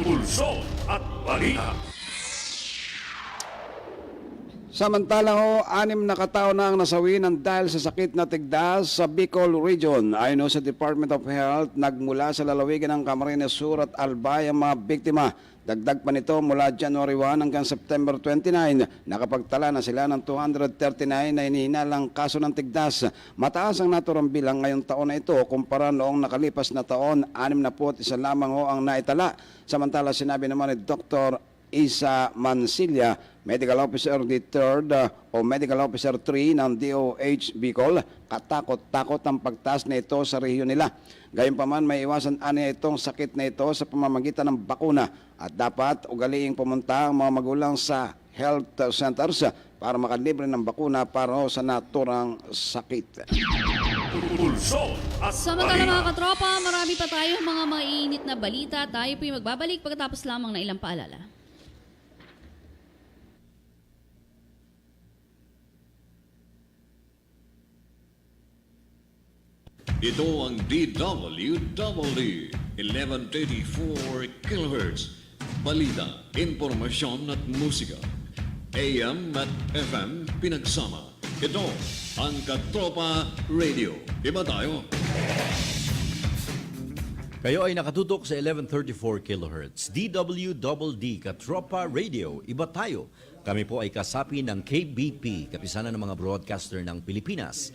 Pulso at balita. Samantala 6 na katao na ang nasawi ng dahil sa sakit na tigdas sa Bicol Region. Ayon sa Department of Health, nagmula sa lalawigan ng Camarines Sur at Albay ang mga biktima. Dagdag pa nito mula January 1 hanggang September 29, nakapagtala na sila ng 239 na hinihinalang kaso ng tigdas. Mataas ang naturang bilang ngayong taon na ito kumpara noong nakalipas na taon, 61 lamang ang naitala. Samantala sinabi naman ni Dr. Isa Mansilla, Medical Officer D3 o Medical Officer 3 ng DOH Bicol, katakot-takot ang pagtaas na ito sa rehiyon nila. Gayunpaman, may iwasan aniya itong sakit na ito sa pamamagitan ng bakuna at dapat ugaliing pumunta ang mga magulang sa health centers para makalibre ng bakuna para sa naturang sakit. Pulso at Samantala balita. mga katropa, marami pa tayong mga mainit na balita. Tayo po yung magbabalik pagkatapos lamang na ilang paalala. Ito ang DWWD 1134 kHz. Balita, impormasyon at musika. AM at FM pinagsama. Ito ang Katropa Radio. Iba tayo. Kayo ay nakatutok sa 1134 kHz. DWDD Katropa Radio. Iba tayo. Kami po ay kasapi ng KBP, kapisanan ng mga broadcaster ng Pilipinas.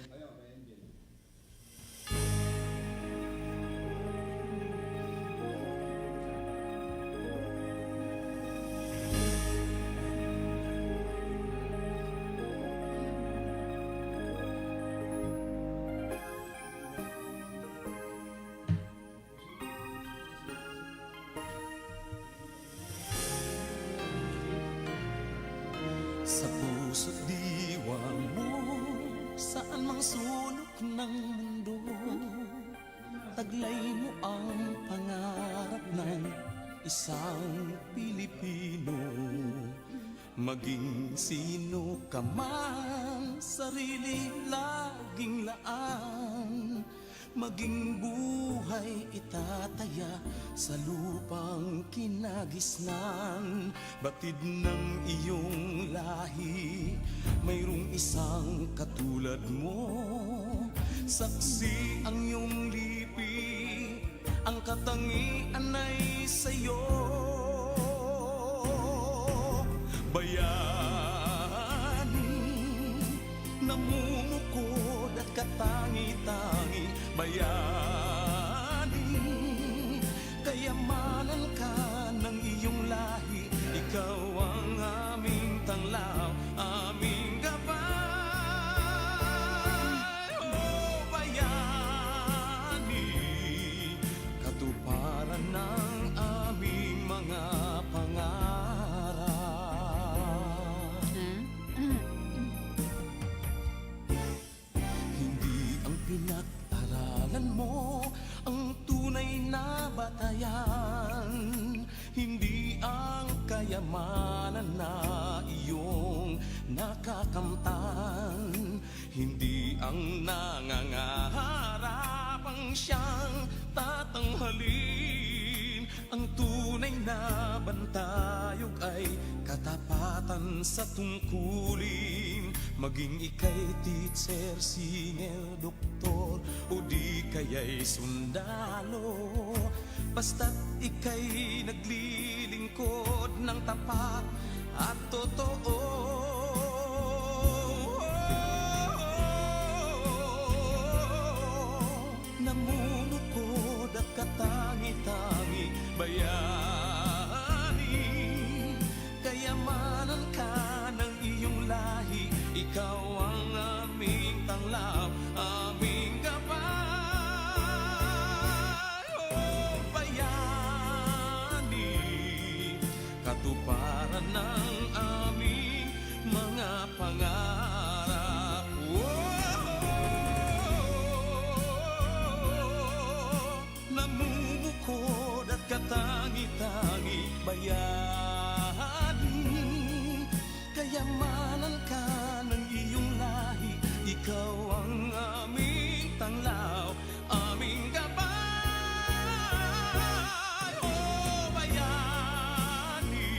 Sa puso't diwa mo, saan mang sulok ng mundo, taglay mo ang pangarap ng isang Pilipino. Maging sino ka man, sarili laging laan, maging buhay itataya sa lupang kinagisnan. Batid ng iyong lahi, mayroong isang katulad mo. Saksi ang iyong lipi, ang katangian ay sa'yo. Bayani, namumukod at katangi-tangi. Bayani, kayamanan ka ng iyong lahi. Ikaw ang aming tanglaw, aming gabay. Oh, bayani, katuparan ng aming mga pangarap. Hindi ang pinag-aralan mo ang tunay na batayan, hindi ang kayamanan na iyong nakakamtan, hindi ang nangangarap ang siyang tatanghalin. Ang tunay na bantayog ay katapatan sa tungkulin. Maging ika'y teacher, singer, doktor, o di kaya'y sundalo, basta't ika'y naglilingkod ng tapat at totoo. Namumukod at katangi-tangi. Bayani, kayamanan ka ng iyong lahi. Ikaw ang aming tanglaw, aming gabay. Oh, bayani, katuparan ng aming mga pangarap. Oh, namumukod at katangi-tangi. Bayani, kayamanan ka ng iyong lahi. Ikaw ang aming tanglaw, aming gabay. Oh, bayani,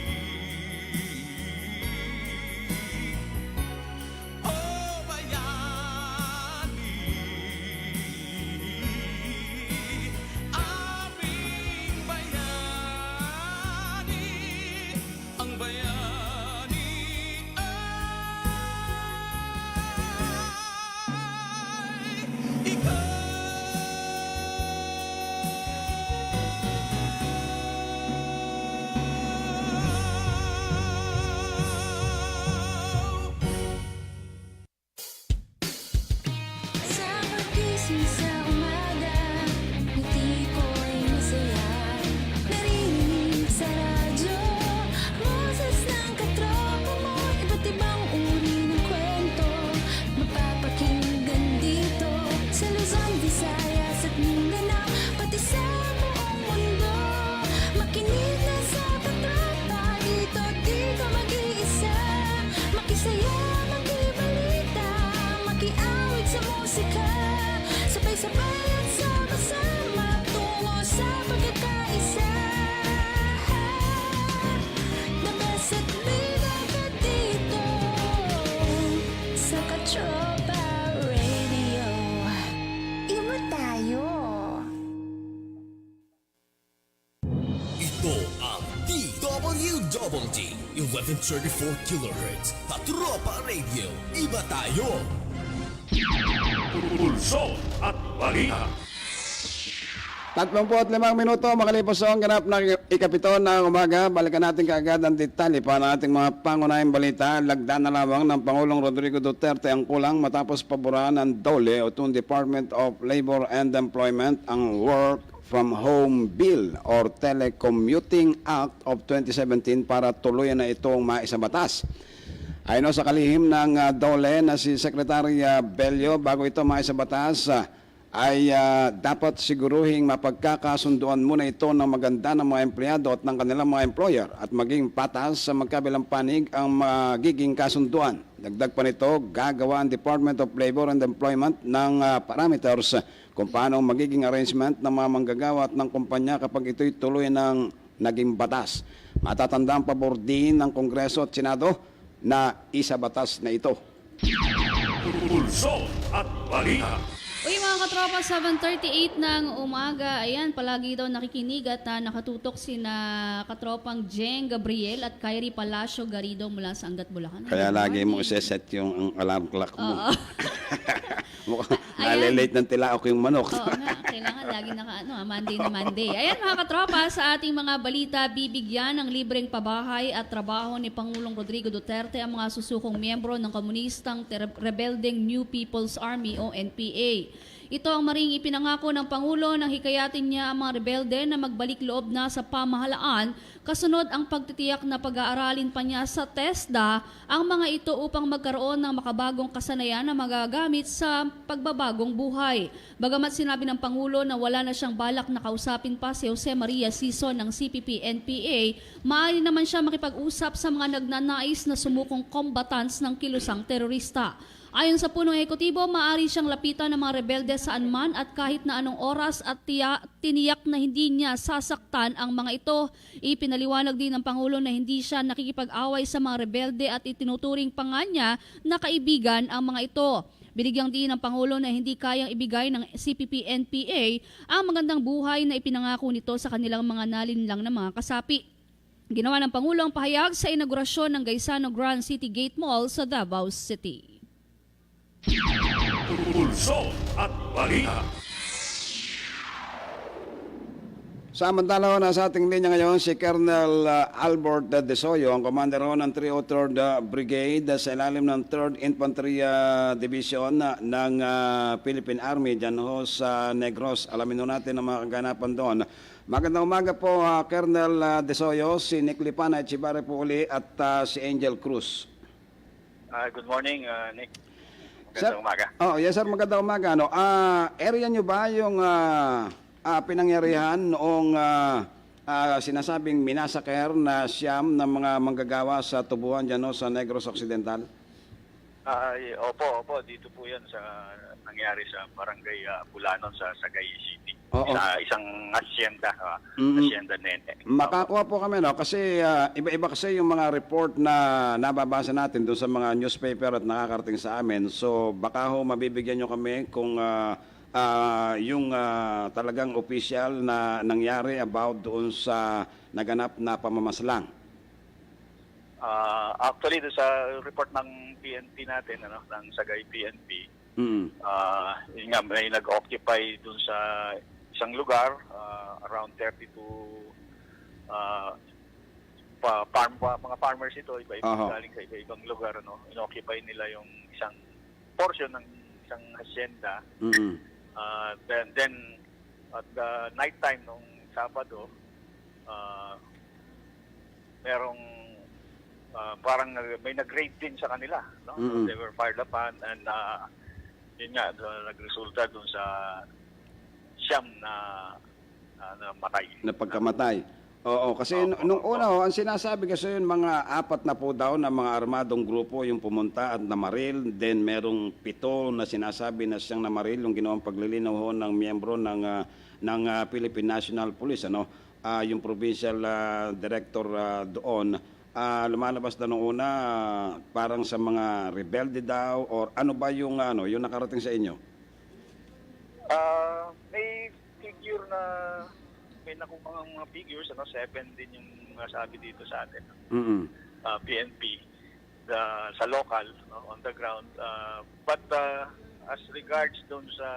Ito ang DWDD 1134 kHz Katropa Radio. Iba tayo. Pulso at balita. 35 minuto, makalipas ang ganap na ikapito ng umaga. Balikan natin kaagad ang detalye para ating mga pangunahing balita. Lagda na lamang ng Pangulong Rodrigo Duterte ang kulang matapos paboran ng DOLE o Department of Labor and Employment ang Work from Home Bill or Telecommuting Act of 2017 para tuluyan na itong maisabatas. Ayon sa kalihim ng DOLE na si Secretary Bello, bago ito maisabatas, ay dapat siguruhing mapagkakasunduan muna ito ng maganda ng mga empleyado at ng kanilang mga employer at maging patas sa magkabilang panig ang magiging kasunduan. Dagdag pa nito, gagawa ang Department of Labor and Employment ng parameters kung paano magiging arrangement ng mga manggagawa at ng kumpanya kapag ito'y tuloy ng naging batas. Matatandang pabor din ng Kongreso at Senado na isabatas na ito. Pulso at balita. Uy mga katropa, 7:38 ng umaga. Ayan, palagi daw nakikinig at nakatutok sina katropang Jeng Gabriel at Kyrie Palacio Garrido mula sa Angat, Bulacan. Kaya Good lagi mo morning. iseset yung alarm clock mo. Oo. Mukhang Ayan. nalilate ng tilaok yung manok. Oo nga, kailangan lagi Monday na Monday. Ayan mga katropa, sa ating mga balita, bibigyan ng libreng pabahay at trabaho ni Pangulong Rodrigo Duterte ang mga susukong miyembro ng komunistang rebeldeng New People's Army o NPA. Ito ang maring ipinangako ng Pangulo nang hikayatin niya ang mga rebelde na magbalik loob na sa pamahalaan, kasunod ang pagtitiyak na pag-aaralin pa niya sa TESDA ang mga ito upang magkaroon ng makabagong kasanayan na magagamit sa pagbabagong buhay. Bagamat sinabi ng Pangulo na wala na siyang balak na kausapin pa si Jose Maria Sison ng CPP-NPA, maaari naman siya makipag-usap sa mga nagnanais na sumukong combatants ng kilusang terorista. Ayon sa punong ekutibo, maaari siyang lapitan ng mga rebelde saan man at kahit na anong oras at tiniyak na hindi niya sasaktan ang mga ito. Ipinaliwanag din ng Pangulo na hindi siya nakikipag-away sa mga rebelde at itinuturing pa nga niya na kaibigan ang mga ito. Binigyang din ng Pangulo na hindi kayang ibigay ng CPP-NPA ang magandang buhay na ipinangako nito sa kanilang mga nalinlang na mga kasapi. Ginawa ng Pangulo ang pahayag sa inaugurasyon ng Gaisano Grand City Gate Mall sa Davao City. Pulso at balita. Samantala na sa ating linya ngayon si Colonel Albert Desoyo, ang commander ng 303rd Brigade sa ilalim ng 3rd Infantry Division ng Philippine Army dyan ho sa Negros. Alamin ho natin ang mga kaganapan doon. Magandang umaga po Colonel Desoyo, si Lipana Echevarria po uli at si Angel Cruz. Good morning, Nick. Sir, Magandang umaga. Oh, yes sir, magandang umaga. No? Area nyo ba yung pinangyarihan noong sinasabing minasaker na siyam ng mga manggagawa sa tubuhan dyan no, sa Negros Occidental? Opo, dito po yan sa nangyari sa Barangay Bulanon sa Sagay City. Oo. Sa isang hacienda, hacienda nene. Makakuha po kami, no? Kasi iba-iba kasi yung mga report na nababasa natin doon sa mga newspaper at nakakarating sa amin. So baka ho mabibigyan nyo kami kung yung talagang official na nangyari about doon sa naganap na pamamaslang. Actually, doon sa report ng PNP natin, ng Sagay PNP, yun nga, may nag-occupy doon sa isang lugar, around 32 mga farmers ito, iba-ibang galing sa iba-ibang lugar, inoccupy nila yung isang portion ng isang hacienda. Then at the night time nung Sabado, merong parang may nag-raid din sa kanila, no? They were fired upon and yun nga, nagresulta dun sa siyam na matay. Na pagkamatay. Oo, kasi nung una ang sinasabi kasi yun, mga 4 na po daw na mga armadong grupo yung pumunta at namaril. Then merong 7 na sinasabi na siyang namaril yung ginawang paglilinaw ho ng miyembro ng Philippine National Police, yung provincial director doon. Lumalabas na nung una parang sa mga rebelde daw or ano ba yung yung nakarating sa inyo? May figure na may nakuha mga figures, 7 din yung sabi dito sa atin. PNP sa local, on the ground. But as regards doon sa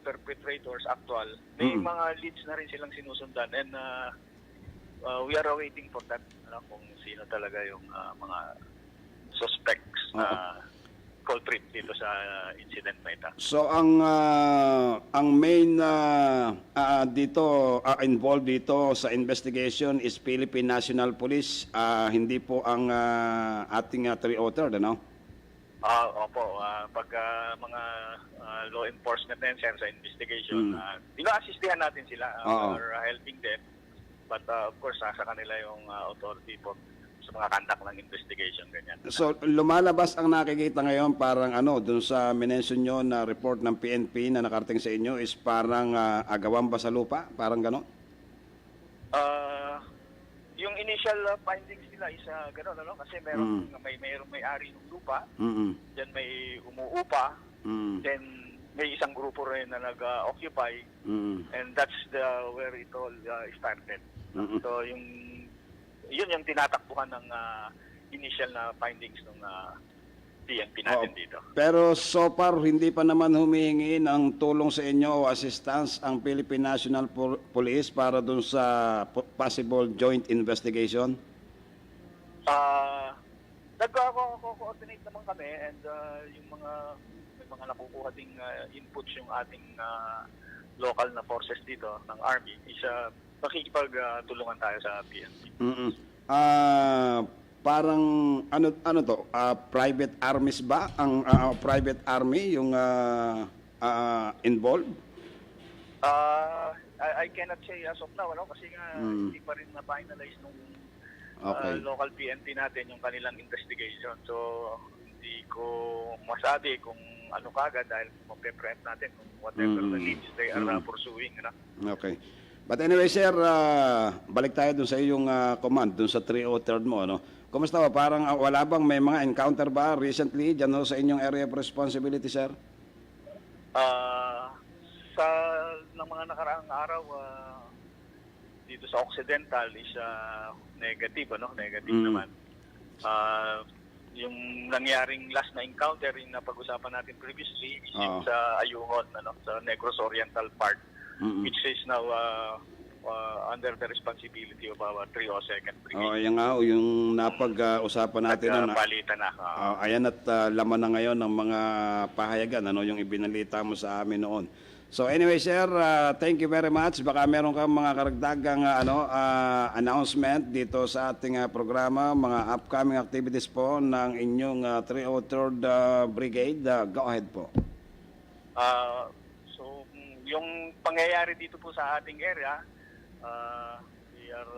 perpetrators actual, may mga leads na rin silang sinusundan, and we are waiting for that, kung sino talaga yung mga suspects na culprit dito sa incident na ito. So ang main dito involved dito sa investigation is Philippine National Police, hindi po ang ating 303rd, ano? Opo, pag mga law enforcement na yan, sa investigation, ina-assistihan natin sila or helping them. But of course, sa kanila yung authority po sa mga conduct ng investigation, ganyan. So lumalabas ang nakikita ngayon, parang dun sa minention nyo na report ng PNP na nakarating sa inyo is parang agawan ba sa lupa? Parang gano'n? Yung initial findings nila is gano'n, kasi mayroong may-ari ng lupa, then may umuupa, then may isang grupo rin na nag-occupy, and that's where it all started. So yun yung tinatakbuhan ng initial na findings ng PNP natin dito. Pero so far, hindi pa naman humihingi ng tulong sa inyo o assistance ang Philippine National Police para dun sa possible joint investigation? Nag-coordinate naman kami, and yung may mga nakukuha ding inputs yung ating local na forces dito ng Army is makikipagtulungan tayo sa PNP. Parang ano to? Private armies ba? Ang private army yung involved? I cannot say as of now, kasi hindi pa rin na-finalize nung local PNP natin yung kanilang investigation. So hindi ko masabi kung ano kagad, dahil mag-preempt natin kung whatever the leads they are pursuing. Okay. But anyway, sir, balik tayo dun sa iyong command, dun sa 303rd mo, Kumusta ba? Parang wala bang may mga encounter ba recently dyan sa inyong area of responsibility, sir? Ng mga nakaraang araw, dito sa Occidental is negative, Negative naman. Yung nangyaring last na encounter yung napag-usapan natin previously is sa Ayungon, sa Negros Oriental part, which is now under the responsibility of our 302nd Brigade. Yan nga, yung napag-usapan natin. BALITA na. Ayan, at laman na ngayon ng mga pahayagan, yung ibinalita mo sa amin noon. So anyway, sir, thank you very much. Baka meron kang mga karagdagang announcement dito sa ating programa, mga upcoming activities po ng inyong 303rd Brigade. Go ahead po. So yung pangyayari dito po sa ating area, we are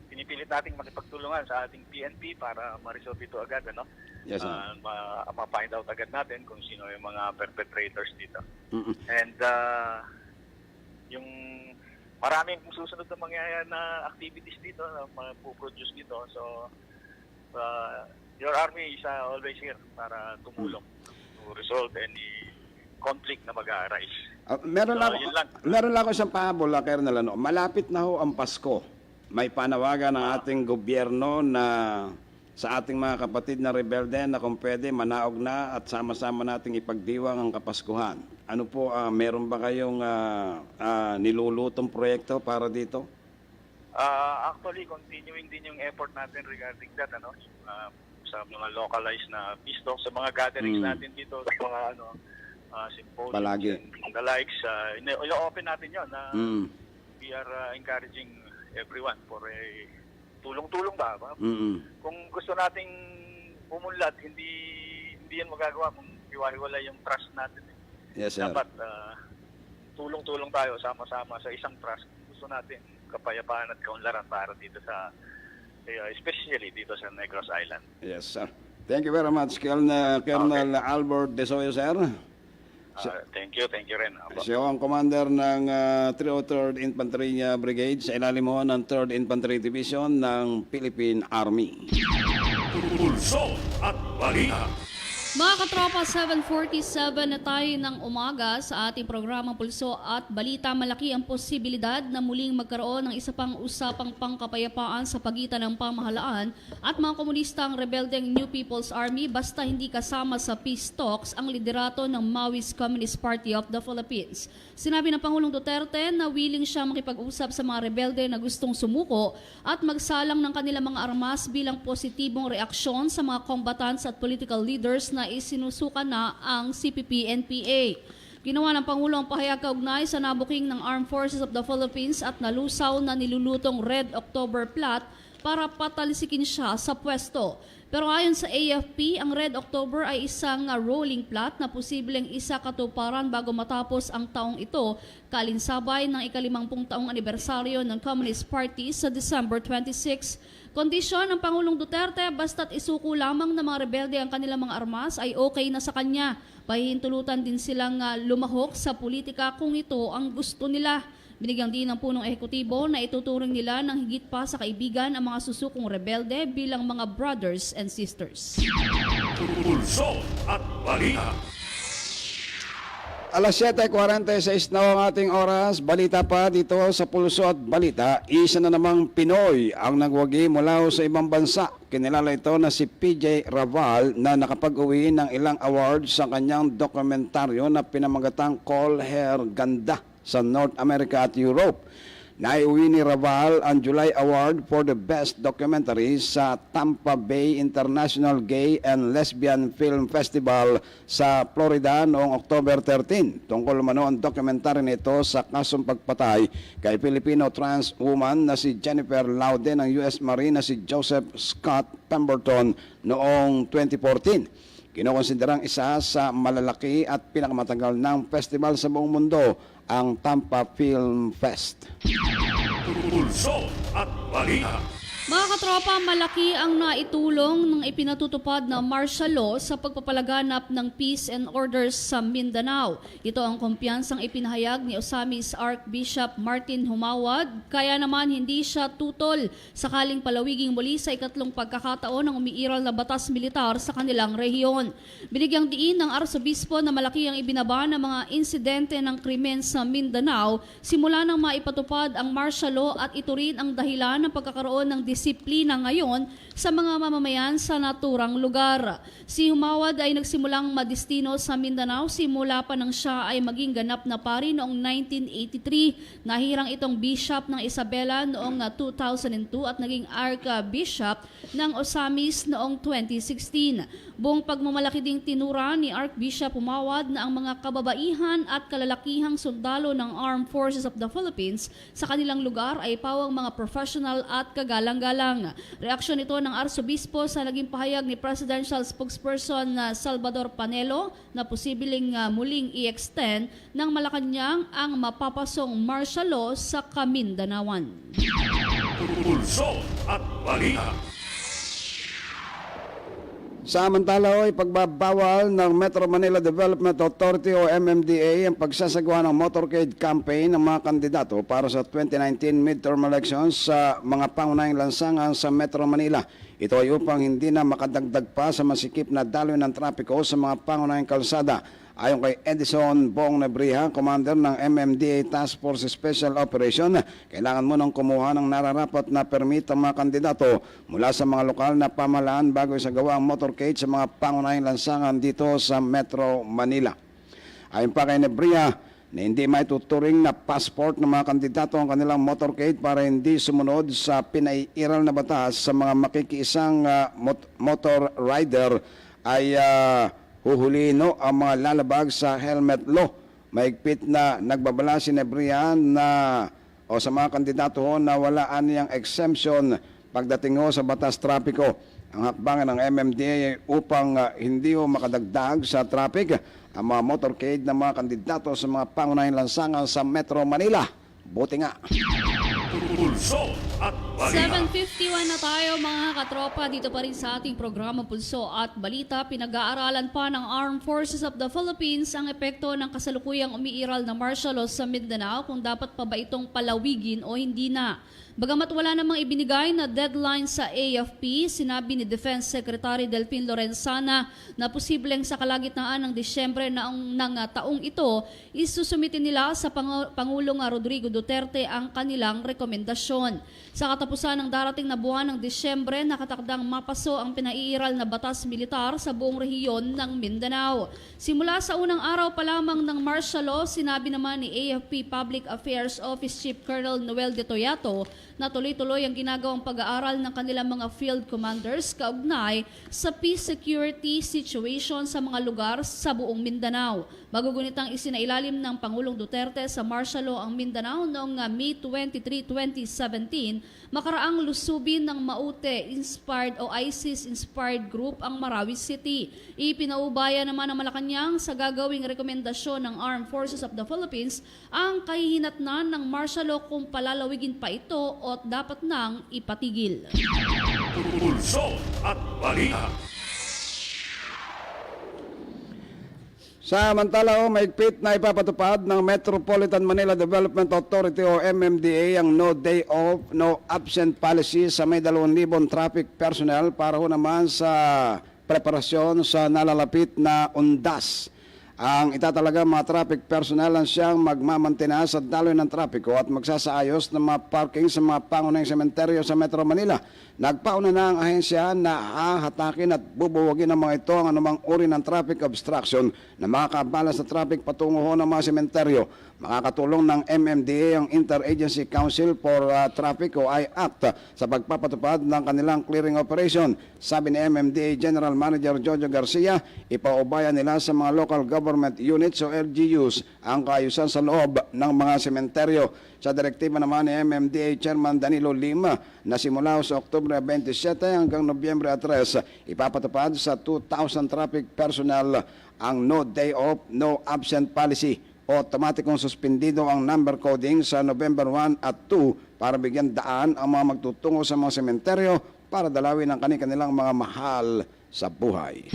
pinipilit nating makipagtulungan sa ating PNP para ma-resolve ito agad, Yes, sir. Ma-find out agad natin kung sino yung mga perpetrators dito. And yung maraming susunod na mangyayari na activities dito na mapuproduce dito. So your army is always here para tumulong to resolve any conflict na mag-arise. Meron lang ako isang pahabol, Colonel. Malapit na ho ang Pasko. May panawagan ng ating gobyerno na sa ating mga kapatid na rebelde na kung pwede manaog na at sama-sama nating ipagdiwang ang Kapaskuhan. Ano po, meron ba kayong nilulutong proyekto para dito? Actually, continuing din yung effort natin regarding that, sa mga localized na pisto, sa mga gatherings natin dito, sa mga symposiums and the likes. I-open natin yun na we are encouraging everyone for a tulong-tulong ba? Kung gusto nating umunlad, hindi yan magagawa kung hiwa-hiwala yung trust natin. Yes, sir. Dapat tulong-tulong tayo sama-sama sa isang trust. Gusto natin kapayapaan at kaunlaran para dito sa especially dito sa Negros Island. Yes, sir. Thank you very much, Colonel Albert De Soyo, sir. Thank you rin. Siya ang commander ng 303rd Infantry Brigade sa ilalim mo ng 3rd Infantry Division ng Philippine Army. Pulso at Balita. Mga katropa, 7:47 na tayo ng umaga sa ating programang Pulso at Balita. Malaki ang posibilidad na muling magkaroon ng isa pang usapang pangkapayapaan sa pagitan ng pamahalaan at mga komunistang rebeldeng New People's Army basta hindi kasama sa peace talks ang liderato ng Maoist Communist Party of the Philippines. Sinabi ng Pangulong Duterte na willing siya makipag-usap sa mga rebelde na gustong sumuko at magsalang ng kanilang mga armas bilang positibong reaksyon sa mga combatants at political leaders na isinusukan na ang CPP-NPA. Ginawa ng Pangulo ang pahayag kaugnay sa nabuking ng Armed Forces of the Philippines at nalusaw na nilulutong Red October plot para patalisikin siya sa pwesto. Pero ayon sa AFP, ang Red October ay isang rolling plot na posibleng isa katuparan bago matapos ang taong ito, kalinsabay ng ika-50 taong anibersaryo ng Communist Party sa December 26. Kondisyon ng Pangulong Duterte, basta't isuko lamang ng mga rebelde ang kanilang mga armas ay okay na sa kanya. Pahihintulutan din silang lumahok sa politika kung ito ang gusto nila. Binigyang din ng punong ehekutibo na ituturing nila ng higit pa sa kaibigan ang mga susukong rebelde bilang mga brothers and sisters. Pulso at Balita. Alas 7:46 na ang ating oras. Balita pa dito sa Pulso at Balita. Isa na namang Pinoy ang nagwagi mula sa ibang bansa. Kinilala ito na si PJ Raval na nakapag-uwi ng ilang awards sa kanyang dokumentaryo na pinamagatang Call Her Ganda sa North America at Europe. Naiuwi ni Raval ang July Award for the Best Documentary sa Tampa Bay International Gay and Lesbian Film Festival sa Florida noong October 13. Tungkol umano ang documentary nito sa kasong pagpatay kay Filipino trans woman na si Jennifer Laude ng US Marine na si Joseph Scott Pemberton noong 2014. Kinokonsiderang isa sa malalaki at pinakamatagal ng festival sa buong mundo, ang Tampa Film Fest. Pulso at Balita. Mga katropa, malaki ang naitulong ng ipinatutupad na martial law sa pagpapalaganap ng peace and orders sa Mindanao. Ito ang kumpiyansang ipinahayag ni Osamis Archbishop Martin Humawad, kaya naman hindi siya tutol sakaling palawiging muli sa ikatlong pagkakataon ng umiiral na batas militar sa kanilang rehiyon. Binigyang diin ng Arsobispo na malaki ang ibinaba ng mga insidente ng krimen sa Mindanao simula nang maipatupad ang martial law at ito rin ang dahilan ng pagkakaroon ng disiplina ngayon sa mga mamamayan sa naturang lugar. Si Humawad ay nagsimulang madistino sa Mindanao simula pa nang siya ay maging ganap na pari noong 1983. Nahirang itong bishop ng Isabela noong 2002 at naging archbishop ng Osamis noong 2016. Buong pagmamalaki ding tinura ni Archbishop Humawad na ang mga kababaihan at kalalakihang sundalo ng Armed Forces of the Philippines sa kanilang lugar ay pawang mga professional at kagalang-galang. Reaksyon ito ng Arsobispo sa naging pahayag ni Presidential Spokesperson Salvador Panelo na posibleng muling i-extend ng Malacanang ang mapapasong martial law sa Kamindanawan. Pulso at Balita. Samantala, ipagbabawal ng Metro Manila Development Authority o MMDA ang pagsasagawa ng motorcade campaign ng mga kandidato para sa 2019 midterm elections sa mga pangunahing lansangan sa Metro Manila. Ito ay upang hindi na makadagdag pa sa masikip na daloy ng trapiko sa mga pangunahing kalsada. Ayon kay Edison Bong Nebriha, commander ng MMDA Task Force Special Operation, kailangan mo nang kumuha ng nararapat na permit ang mga kandidato mula sa mga lokal na pamahalaan bago isagawa ang motorcade sa mga pangunahing lansangan dito sa Metro Manila. Ayon pa kay Nebriha, na hindi maituturing na passport ng mga kandidato ang kanilang motorcade para hindi sumunod sa pinaiiral na batas sa mga makikiisang motor rider ay huhulino ang mga lalabag sa helmet law. Maigpit na nagbabala si Nebrian o sa mga kandidato na wala aniyang exemption pagdating sa batas trapiko. Ang hakbangan ng MMDA upang hindi makadagdag sa traffic ang mga motorcade ng mga kandidato sa mga pangunahing lansangan sa Metro Manila. Buti nga. Pulso at Balita. Balita. 7:51 na tayo mga katropa, dito pa rin sa ating programa Pulso at Balita. Pinag-aaralan pa ng Armed Forces of the Philippines ang epekto ng kasalukuyang umiiral na martial law sa Mindanao, kung dapat pa ba itong palawigin o hindi na. Bagamat wala namang ibinigay na deadline sa AFP, sinabi ni Defense Secretary Delfin Lorenzana na posibleng sa kalagitnaan ng Disyembre ng taong ito, isusumitin nila sa Pangulong Rodrigo Duterte ang kanilang rekomendasyon. Sa katapusan ng darating na buwan ng Disyembre, nakatakdang mapaso ang pinaiiral na batas militar sa buong rehiyon ng Mindanao. Simula sa unang araw pa lamang ng martial law, sinabi naman ni AFP Public Affairs Office Chief Colonel Noel de Toyato na tuloy-tuloy ang ginagawang pag-aaral ng kanilang mga field commanders kaugnay sa peace security situation sa mga lugar sa buong Mindanao. Magugunitang isinailalim ng Pangulong Duterte sa martial law ang Mindanao noong May 23, 2017, makaraang lusubin ng Maute-inspired o ISIS-inspired group ang Marawi City. Ipinaubaya naman ng Malacanang sa gagawing rekomendasyon ng Armed Forces of the Philippines ang kahihinatnan ng martial law kung palalawigin pa ito o dapat nang ipatigil. Pulso at Balita. Samantala, mahigpit na ipapatupad ng Metropolitan Manila Development Authority o MMDA ang no day off, no absent policy sa may 2,000 traffic personnel para ho naman sa preparasyon sa nalalapit na undas. Ang itatalaga mga traffic personnel ang siyang magmamantena sa daloy ng trapiko at magsasaayos ng mga parking sa mga pangunahing sementeryo sa Metro Manila. Nagpauna na ang ahensya na hahatakin at bubuwagin ng mga ito ang anumang uri ng traffic obstruction na makakabala sa traffic patungo ho ng mga sementeryo. Makakatulong ng MMDA ang Interagency Council for Traffic o IACT sa pagpapatupad ng kanilang clearing operation. Sabi ni MMDA General Manager Jojo Garcia, ipaubaya nila sa mga local government units o LGUs ang kaayusan sa loob ng mga sementeryo. Sa direktiba naman ni MMDA Chairman Danilo Lima na simula sa Oktubre 27 hanggang Nobyembre 3, ipapatupad sa 2,000 traffic personnel ang no day off, no absent policy. Otomatikong suspendido ang number coding sa November 1 at 2 para bigyan daan ang mga magtutungo sa mga sementeryo para dalawin ang kanilang mga mahal sa buhay.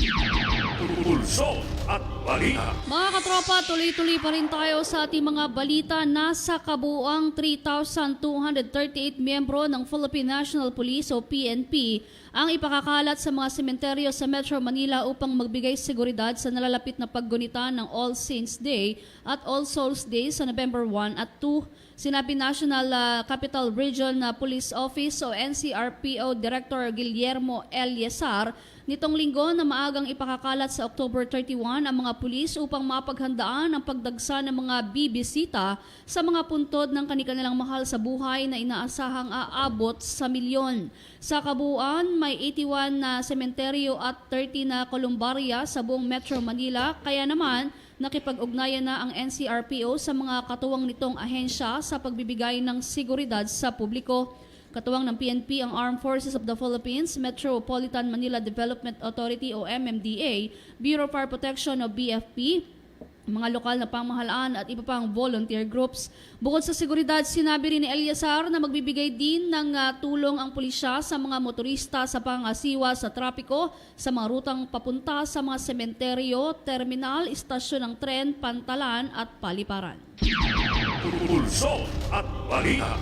Pulso at Balita. Mga katropa, tuloy-tuloy pa rin tayo sa ating mga balita. Nasa kabuuang 3,238 miyembro ng Philippine National Police o PNP ang ipakakalat sa mga sementeryo sa Metro Manila upang magbigay seguridad sa nalalapit na paggunita ng All Saints Day at All Souls Day sa November 1 at 2. Sinabi National Capital Region Police Office o NCRPO Director Guillermo L. Yesar nitong linggo na maagang ipakakalat sa October 31 ang mga pulis upang mapaghandaan ang pagdagsa ng mga bibisita sa mga puntod ng kanilang mahal sa buhay na inaasahang aabot sa milyon. Sa kabuuan, may 81 na sementeryo at 30 na kolumbarya sa buong Metro Manila, kaya naman nakipag-ugnayan na ang NCRPO sa mga katuwang nitong ahensya sa pagbibigay ng seguridad sa publiko. Katuwang ng PNP ang Armed Forces of the Philippines, Metropolitan Manila Development Authority o MMDA, Bureau of Fire Protection o BFP, mga lokal na pamahalaan at iba pang volunteer groups. Bukod sa seguridad, sinabi rin ni Eliasar na magbibigay din ng tulong ang pulisya sa mga motorista sa pangasiwa sa trapiko sa mga rutang papunta sa mga sementeryo, terminal, istasyon ng tren, pantalan at paliparan. Pulso at Balita.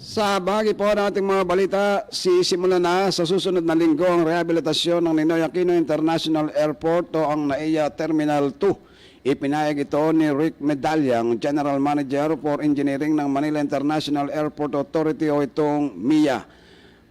Sa bahagi po ng ating mga balita, sisimula na sa susunod na linggo ang rehabilitasyon ng Ninoy Aquino International Airport o ang NAIA Terminal 2. Ipinahayag ito ni Rick Medalyang, General Manager for Engineering ng Manila International Airport Authority o itong MIA.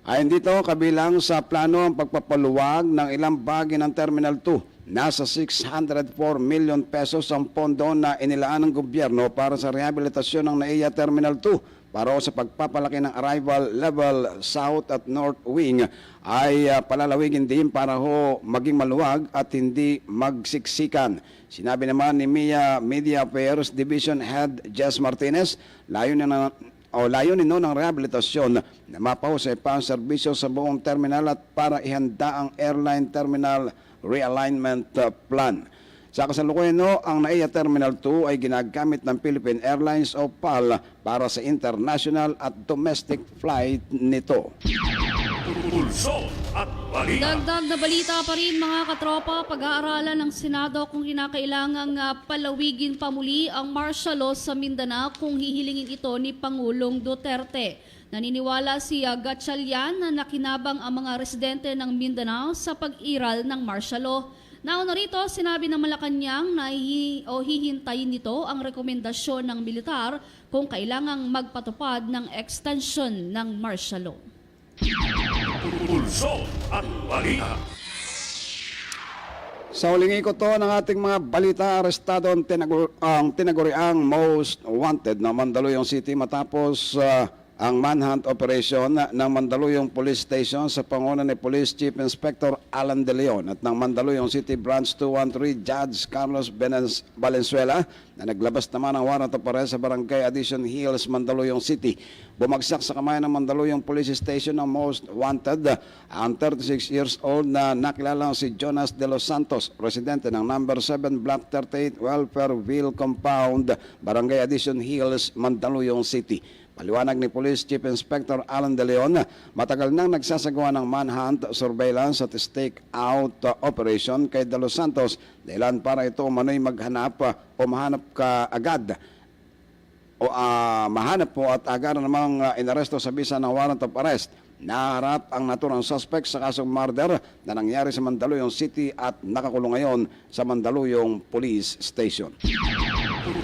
Ayon dito, kabilang sa plano ang pagpapaluwag ng ilang bahagi ng Terminal 2. Nasa 604 million pesos ang pondo na inilaan ng gobyerno para sa rehabilitasyon ng NAIA Terminal 2. Para sa pagpapalaki ng arrival level south at north wing ay palalawigin din para ho maging maluwag at hindi magsiksikan. Sinabi naman ni MIA Media Affairs Division Head Jess Martinez, layunin ng rehabilitasyon na mapahusay pa ang serbisyo sa buong terminal at para ihanda ang airline terminal realignment plan. Sa kasalukuyan ang NAIA Terminal 2 ay ginagamit ng Philippine Airlines o PAL para sa international at domestic flight nito. Pulso at balita. Dagdag na balita pa rin mga katropa, pag-aaralan ng Senado kung kinakailangang palawigin pa muli ang martial law sa Mindanao kung hihilingin ito ni Pangulong Duterte. Naniniwala si Gatchalian na nakinabang ang mga residente ng Mindanao sa pag-iral ng martial law. Nauna rito, sinabi ng Malacanang na hihintayin nito ang rekomendasyon ng militar kung kailangang magpatupad ng extension ng martial law. Pulso at balita. Sa huling ikot ng ating mga balita, arestado ang tinaguriang most wanted na Mandaluyong City matapos ang manhunt operation ng Mandaluyong Police Station sa panguna ni Police Chief Inspector Alan De Leon at ng Mandaluyong City Branch 213 Judge Carlos Valenzuela na naglabas naman ng warrant of arrest sa Barangay Addition Hills, Mandaluyong City. Bumagsak sa kamay ng Mandaluyong Police Station ang most wanted, ang 36 years old na nakilala si Jonas De Los Santos, residente ng number 7 Block 38 Welfareville Compound, Barangay Addition Hills, Mandaluyong City. Paliwanag ni Police Chief Inspector Alan De Leon, matagal nang nagsasagawa ng manhunt, surveillance at stake-out operation kay De Los Santos dahilan para ito umano'y mahanap po at agad namang inaresto sa bisa ng warrant of arrest. Naharap ang naturang suspect sa kasong murder na nangyari sa Mandaluyong City at nakakulong ngayon sa Mandaluyong Police Station.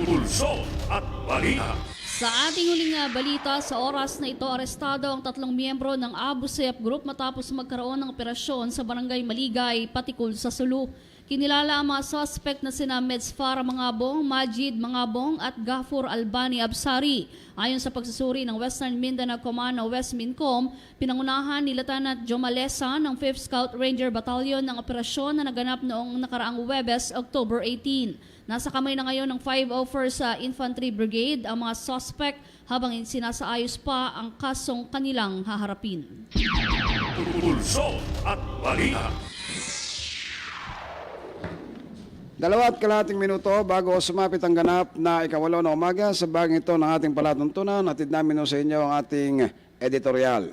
Pulso at balita. Sa ating huling balita, sa oras na ito, arestado ang 3 miyembro ng Abu Sayyaf Group matapos magkaroon ng operasyon sa Barangay Maligay, Patikul sa Sulu. Kinilala ang mga suspect na sina Medsfar Mangabong, Majid Mangabong at Gafur Albani Absari. Ayon sa pagsusuri ng Western Mindanao Command o West Mincom, pinangunahan ni Lieutenant Jomalesa ng 5th Scout Ranger Battalion ng operasyon na naganap noong nakaraang Huwebes, October 18. Nasa kamay na ngayon ng 501st Infantry Brigade ang mga suspect habang sinasaayos pa ang kasong kanilang haharapin. Pulso at balita. 2.5 minuto bago sumapit ang ganap na ika-8 na umaga sa bagong ito ng ating palatuntunan, hatid namin sa inyo ang ating editorial.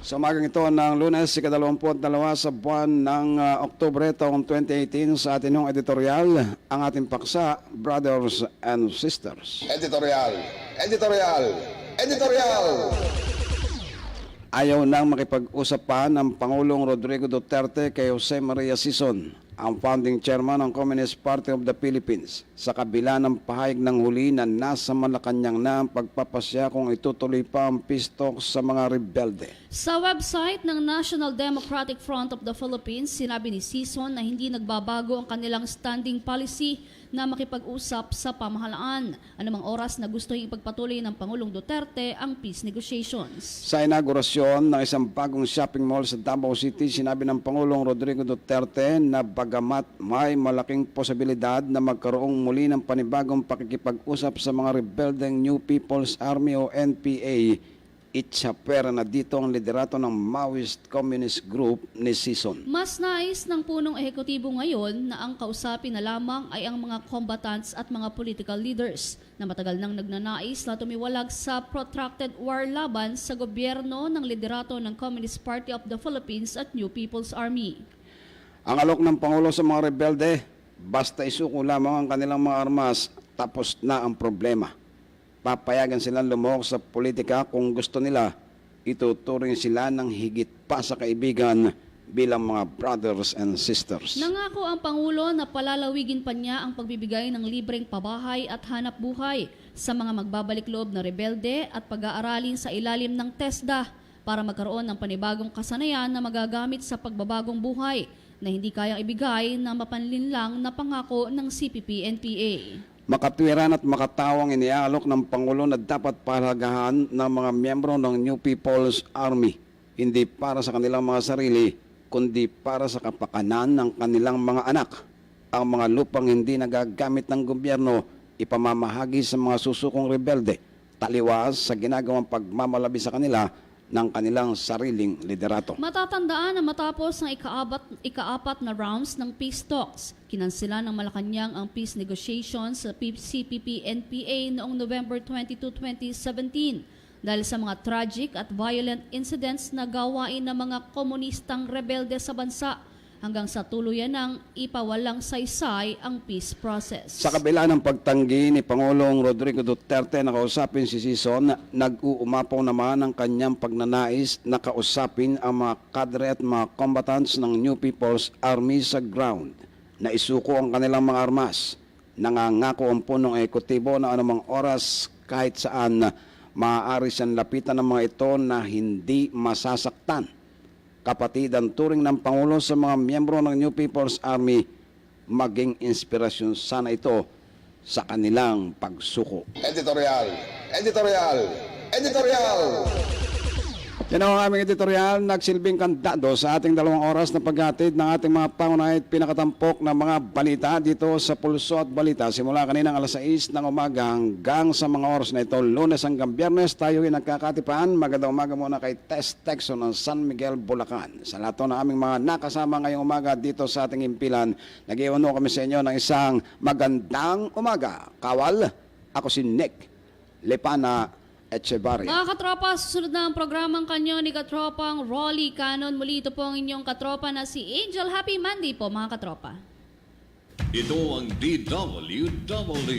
Sa umagang ito ng Lunes, ika-22 sa buwan ng Oktubre taong 2018, sa ating editorial, ang ating paksa, Brothers and Sisters. Editorial! Ayaw nang makipag-usap pa ng Pangulong Rodrigo Duterte kay Jose Maria Sison, ang founding chairman ng Communist Party of the Philippines, sa kabila ng pahayag ng huli na nasa Malacanang na ang pagpapasya kung itutuloy pa ang peace talks sa mga rebelde. Sa website ng National Democratic Front of the Philippines, sinabi ni Sison na hindi nagbabago ang kanilang standing policy na makipag-usap sa pamahalaan. Anumang oras na gusto ipagpatuloy ng Pangulong Duterte ang peace negotiations. Sa inaugurasyon ng isang bagong shopping mall sa Davao City, sinabi ng Pangulong Rodrigo Duterte na bagamat may malaking posibilidad na magkaroong muli ng panibagong pakikipag-usap sa mga rebeldeng New People's Army o NPA, itsapera na dito ang liderato ng Maoist Communist Group ni Sison. Mas nais ng punong ehekutibo ngayon na ang kausapin na lamang ay ang mga combatants at mga political leaders na matagal nang nagnanais na tumiwalag sa protracted war laban sa gobyerno ng liderato ng Communist Party of the Philippines at New People's Army. Ang alok ng Pangulo sa mga rebelde, basta isuko lamang ang kanilang mga armas, tapos na ang problema. Papayagan silang lumuhok sa politika kung gusto nila, ituturing sila ng higit pa sa kaibigan bilang mga brothers and sisters. Nangako ang Pangulo na palalawigin pa niya ang pagbibigay ng libreng pabahay at hanap buhay sa mga magbabalik loob na rebelde at pag-aaralin sa ilalim ng TESDA para magkaroon ng panibagong kasanayan na magagamit sa pagbabagong buhay na hindi kayang ibigay na mapanlinlang na pangako ng CPP-NPA. Makatwiran at makatawang iniaalok ng Pangulo na dapat pahalagahan ng mga miyembro ng New People's Army, hindi para sa kanilang mga sarili, kundi para sa kapakanan ng kanilang mga anak. Ang mga lupang hindi nagagamit ng gobyerno, ipamamahagi sa mga susukong rebelde, taliwas sa ginagawang pagmamalabi sa kanila ng kanilang sariling liderato. Matatandaan na matapos ng ikaapat na rounds ng peace talks, kinansela ng Malacanang ang peace negotiations sa CPP-NPA noong November 22, 2017 dahil sa mga tragic at violent incidents na gawain ng mga komunistang rebelde sa bansa hanggang sa tuluyan ng ipawalang saysay ang peace process. Sa kabila ng pagtanggi ni Pangulong Rodrigo Duterte na kausapin si Sison, nag-uumapaw naman ang kanyang pagnanais na kausapin ang mga kadre at mga combatants ng New People's Army sa ground na isuko ang kanilang mga armas. Nangangako ang punong ekutibo na anumang oras kahit saan maaari siyang lapitan ng mga ito na hindi masasaktan. Kapatid ang turing ng Pangulo sa mga miyembro ng New People's Army, maging inspirasyon sana ito sa kanilang pagsuko. Editorial! Editorial! Editorial! Yan ang aming editorial, nagsilbing kandado sa ating 2 oras na paghatid ng ating mga pangunahit pinakatampok na mga balita dito sa Pulso at Balita. Simula kaninang alas 6 ng umaga hanggang sa mga oras na ito, Lunes hanggang Biyernes, tayo ay nagkakatipan. Magandang umaga muna kay Tess Texon ng San Miguel, Bulacan. Sa lahat ng aming mga nakasama ngayong umaga dito sa ating impilan, nag-iuno kami sa inyo ng isang magandang umaga. Kawal, ako si Nick Lipana Echevarria. Mga katropa, susunod na ang programang kanyo ni Katropang Rolly Canon. Muli ito po ang inyong katropa na si Angel. Happy Monday po mga katropa. Ito ang DWWD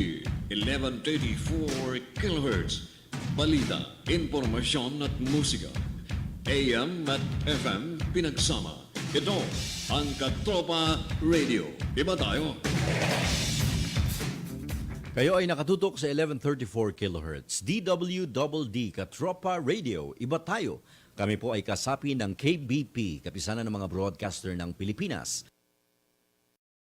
1134 kHz. Balita, impormasyon at musika. AM at FM pinagsama. Ito ang Katropa Radio. Iba tayo. Kayo ay nakatutok sa 1134 kHz. DWDD Katropa Radio. Iba tayo. Kami po ay kasapi ng KBP, Kapisanan ng mga Broadcaster ng Pilipinas.